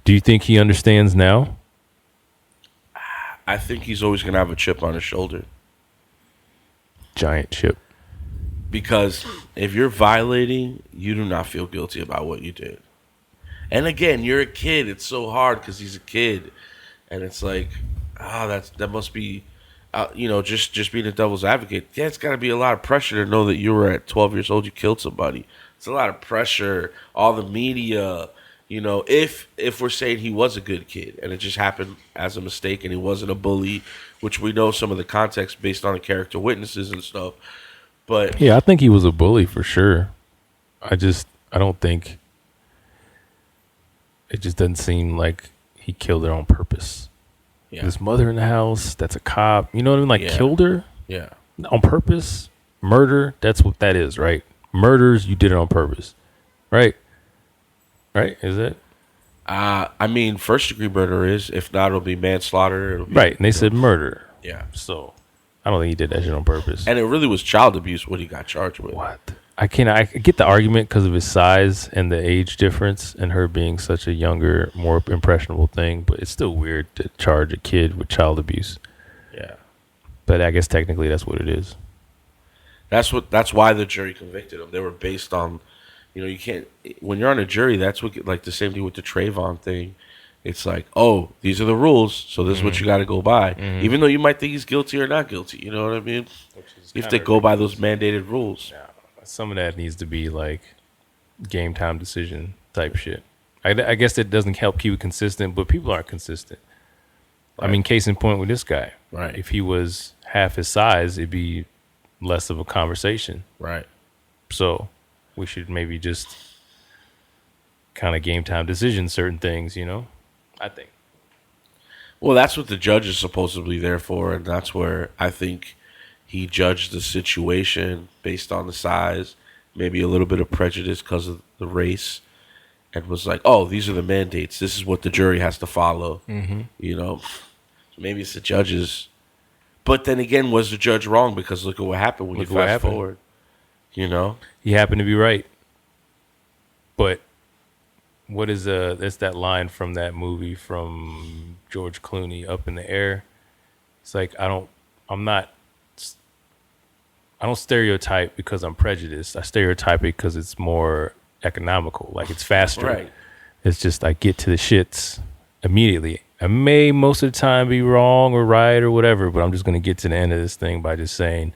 [SPEAKER 1] Do you think he understands now?
[SPEAKER 2] I think he's always going to have a chip on his shoulder.
[SPEAKER 1] Giant chip.
[SPEAKER 2] Because if you're violating, you do not feel guilty about what you did. And again, you're a kid. It's so hard because he's a kid. And it's like, that must be, just being a devil's advocate. Yeah, it's got to be a lot of pressure to know that you were at 12 years old, you killed somebody. It's a lot of pressure. All the media, you know, if we're saying he was a good kid and it just happened as a mistake and he wasn't a bully, which we know some of the context based on the character witnesses and stuff. But
[SPEAKER 1] yeah, I think he was a bully for sure. I don't think it just doesn't seem like he killed her on purpose. Yeah. His mother in the house, that's a cop. You know what I mean? Like, killed her?
[SPEAKER 2] Yeah.
[SPEAKER 1] On purpose? Murder? That's what that is, right? Murders, you did it on purpose. Right? Right? Is it?
[SPEAKER 2] I mean, first degree murder is. If not, it'll be manslaughter.
[SPEAKER 1] Right. And they said murder.
[SPEAKER 2] Yeah.
[SPEAKER 1] So I don't think he did that shit on purpose.
[SPEAKER 2] And it really was child abuse what he got charged with.
[SPEAKER 1] What? I get the argument because of his size and the age difference and her being such a younger, more impressionable thing, but it's still weird to charge a kid with child abuse.
[SPEAKER 2] Yeah.
[SPEAKER 1] But I guess technically that's what it is.
[SPEAKER 2] That's why the jury convicted him. They were based on, you know, you can't, when you're on a jury, that's what, like the same thing with the Trayvon thing. It's like, oh, these are the rules, so this is what you got to go by. Mm-hmm. Even though you might think he's guilty or not guilty, you know what I mean? You have to go by those mandated rules.
[SPEAKER 1] Yeah. Some of that needs to be like game time decision type shit. I guess that doesn't help keep it consistent, but people aren't consistent. Right. I mean, case in point with this guy.
[SPEAKER 2] Right.
[SPEAKER 1] If he was half his size, it'd be less of a conversation.
[SPEAKER 2] Right.
[SPEAKER 1] So we should maybe just kind of game time decision certain things, you know, I think.
[SPEAKER 2] Well, that's what the judge is supposedly there for, and that's where I think he judged the situation based on the size, maybe a little bit of prejudice because of the race, and was like, oh, these are the mandates. This is what the jury has to follow, you know. So maybe it's the judges. But then again, was the judge wrong? Because look at what happened when you fast forward, you know.
[SPEAKER 1] He happened to be right. But what is that's that line from that movie from George Clooney, Up in the Air. It's like I don't stereotype because I'm prejudiced. I stereotype it because it's more economical, like it's faster.
[SPEAKER 2] Right.
[SPEAKER 1] It's just I get to the shits immediately. I may most of the time be wrong or right or whatever, but I'm just going to get to the end of this thing by just saying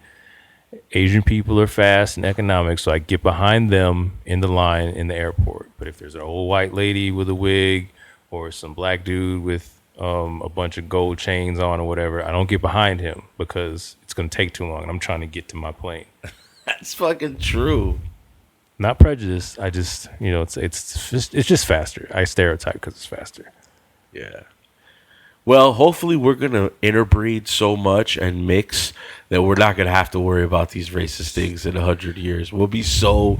[SPEAKER 1] Asian people are fast and economic, so I get behind them in the line in the airport. But if there's an old white lady with a wig or some black dude with a bunch of gold chains on or whatever, I don't get behind him because it's going to take too long and I'm trying to get to my plane.
[SPEAKER 2] That's fucking true.
[SPEAKER 1] Not prejudice. I just, you know, it's just faster. I stereotype because it's faster.
[SPEAKER 2] Yeah. Well, hopefully we're going to interbreed so much and mix that we're not going to have to worry about these racist things in 100 years. We'll be so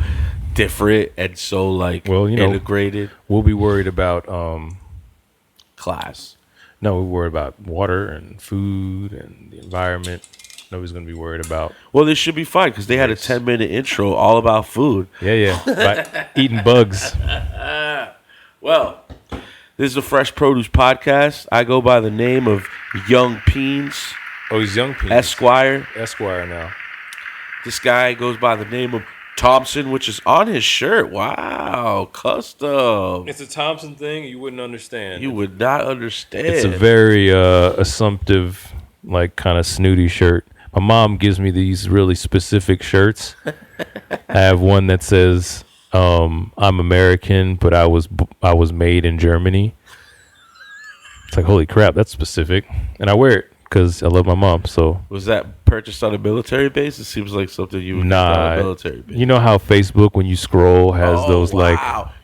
[SPEAKER 2] different and so, like, integrated.
[SPEAKER 1] We'll be worried about
[SPEAKER 2] class.
[SPEAKER 1] No, we're worried about water and food and the environment. Nobody's going to be worried about.
[SPEAKER 2] Well, this should be fine because they had a 10-minute intro all about food.
[SPEAKER 1] Yeah. By eating bugs.
[SPEAKER 2] Well, this is a Fresh Produce podcast. I go by the name of Young Peens.
[SPEAKER 1] Oh, he's Young Peens.
[SPEAKER 2] Esquire
[SPEAKER 1] now.
[SPEAKER 2] This guy goes by the name of Thompson, which is on his shirt. Wow, custom.
[SPEAKER 1] It's a Thompson thing. You wouldn't understand.
[SPEAKER 2] You would not understand.
[SPEAKER 1] It's a very assumptive, like kind of snooty shirt. My mom gives me these really specific shirts. I have one that says, I'm American, but I was made in Germany. It's like, holy crap, that's specific. And I wear it because I love my mom. So
[SPEAKER 2] was that purchased on a military base? It seems like something you would get on a military base.
[SPEAKER 1] You know how Facebook, when you scroll, has those like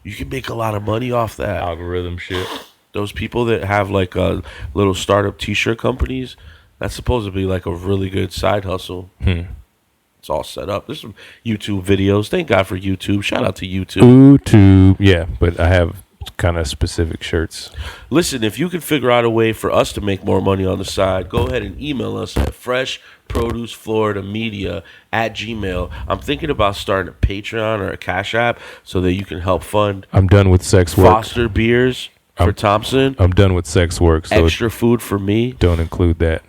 [SPEAKER 2] you can make a lot of money off that
[SPEAKER 1] algorithm shit.
[SPEAKER 2] Those people that have like little startup T-shirt companies, that's supposed to be like a really good side hustle. It's all set up. There's some YouTube videos. Thank God for YouTube. Shout out to
[SPEAKER 1] YouTube. Yeah, but I have kind of specific shirts.
[SPEAKER 2] Listen, if you can figure out a way for us to make more money on the side, go ahead and email us at freshproducefloridamedia@gmail. I'm thinking about starting a Patreon or a Cash App so that you can help fund.
[SPEAKER 1] I'm done with sex work.
[SPEAKER 2] Foster beers for Thompson.
[SPEAKER 1] I'm done with sex work. So
[SPEAKER 2] extra food for me.
[SPEAKER 1] Don't include that.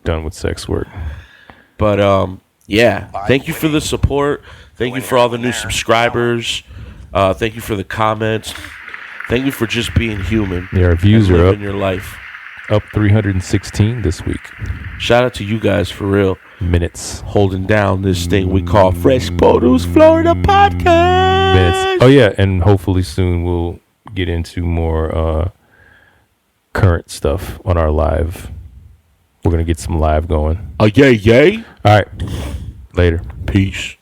[SPEAKER 1] Done with sex work.
[SPEAKER 2] But yeah, thank you for the support. Thank you for all the new subscribers. Thank you for the comments. Thank you for just being human.
[SPEAKER 1] Yeah, our views are up.
[SPEAKER 2] Your life.
[SPEAKER 1] Up 316 this week.
[SPEAKER 2] Shout out to you guys for real.
[SPEAKER 1] Minutes.
[SPEAKER 2] Holding down this thing we call Fresh Produce Florida Podcast.
[SPEAKER 1] Minutes. Oh yeah, and hopefully soon we'll get into more current stuff on our live. We're going to get some live going.
[SPEAKER 2] Yay.
[SPEAKER 1] All right. Later.
[SPEAKER 2] Peace.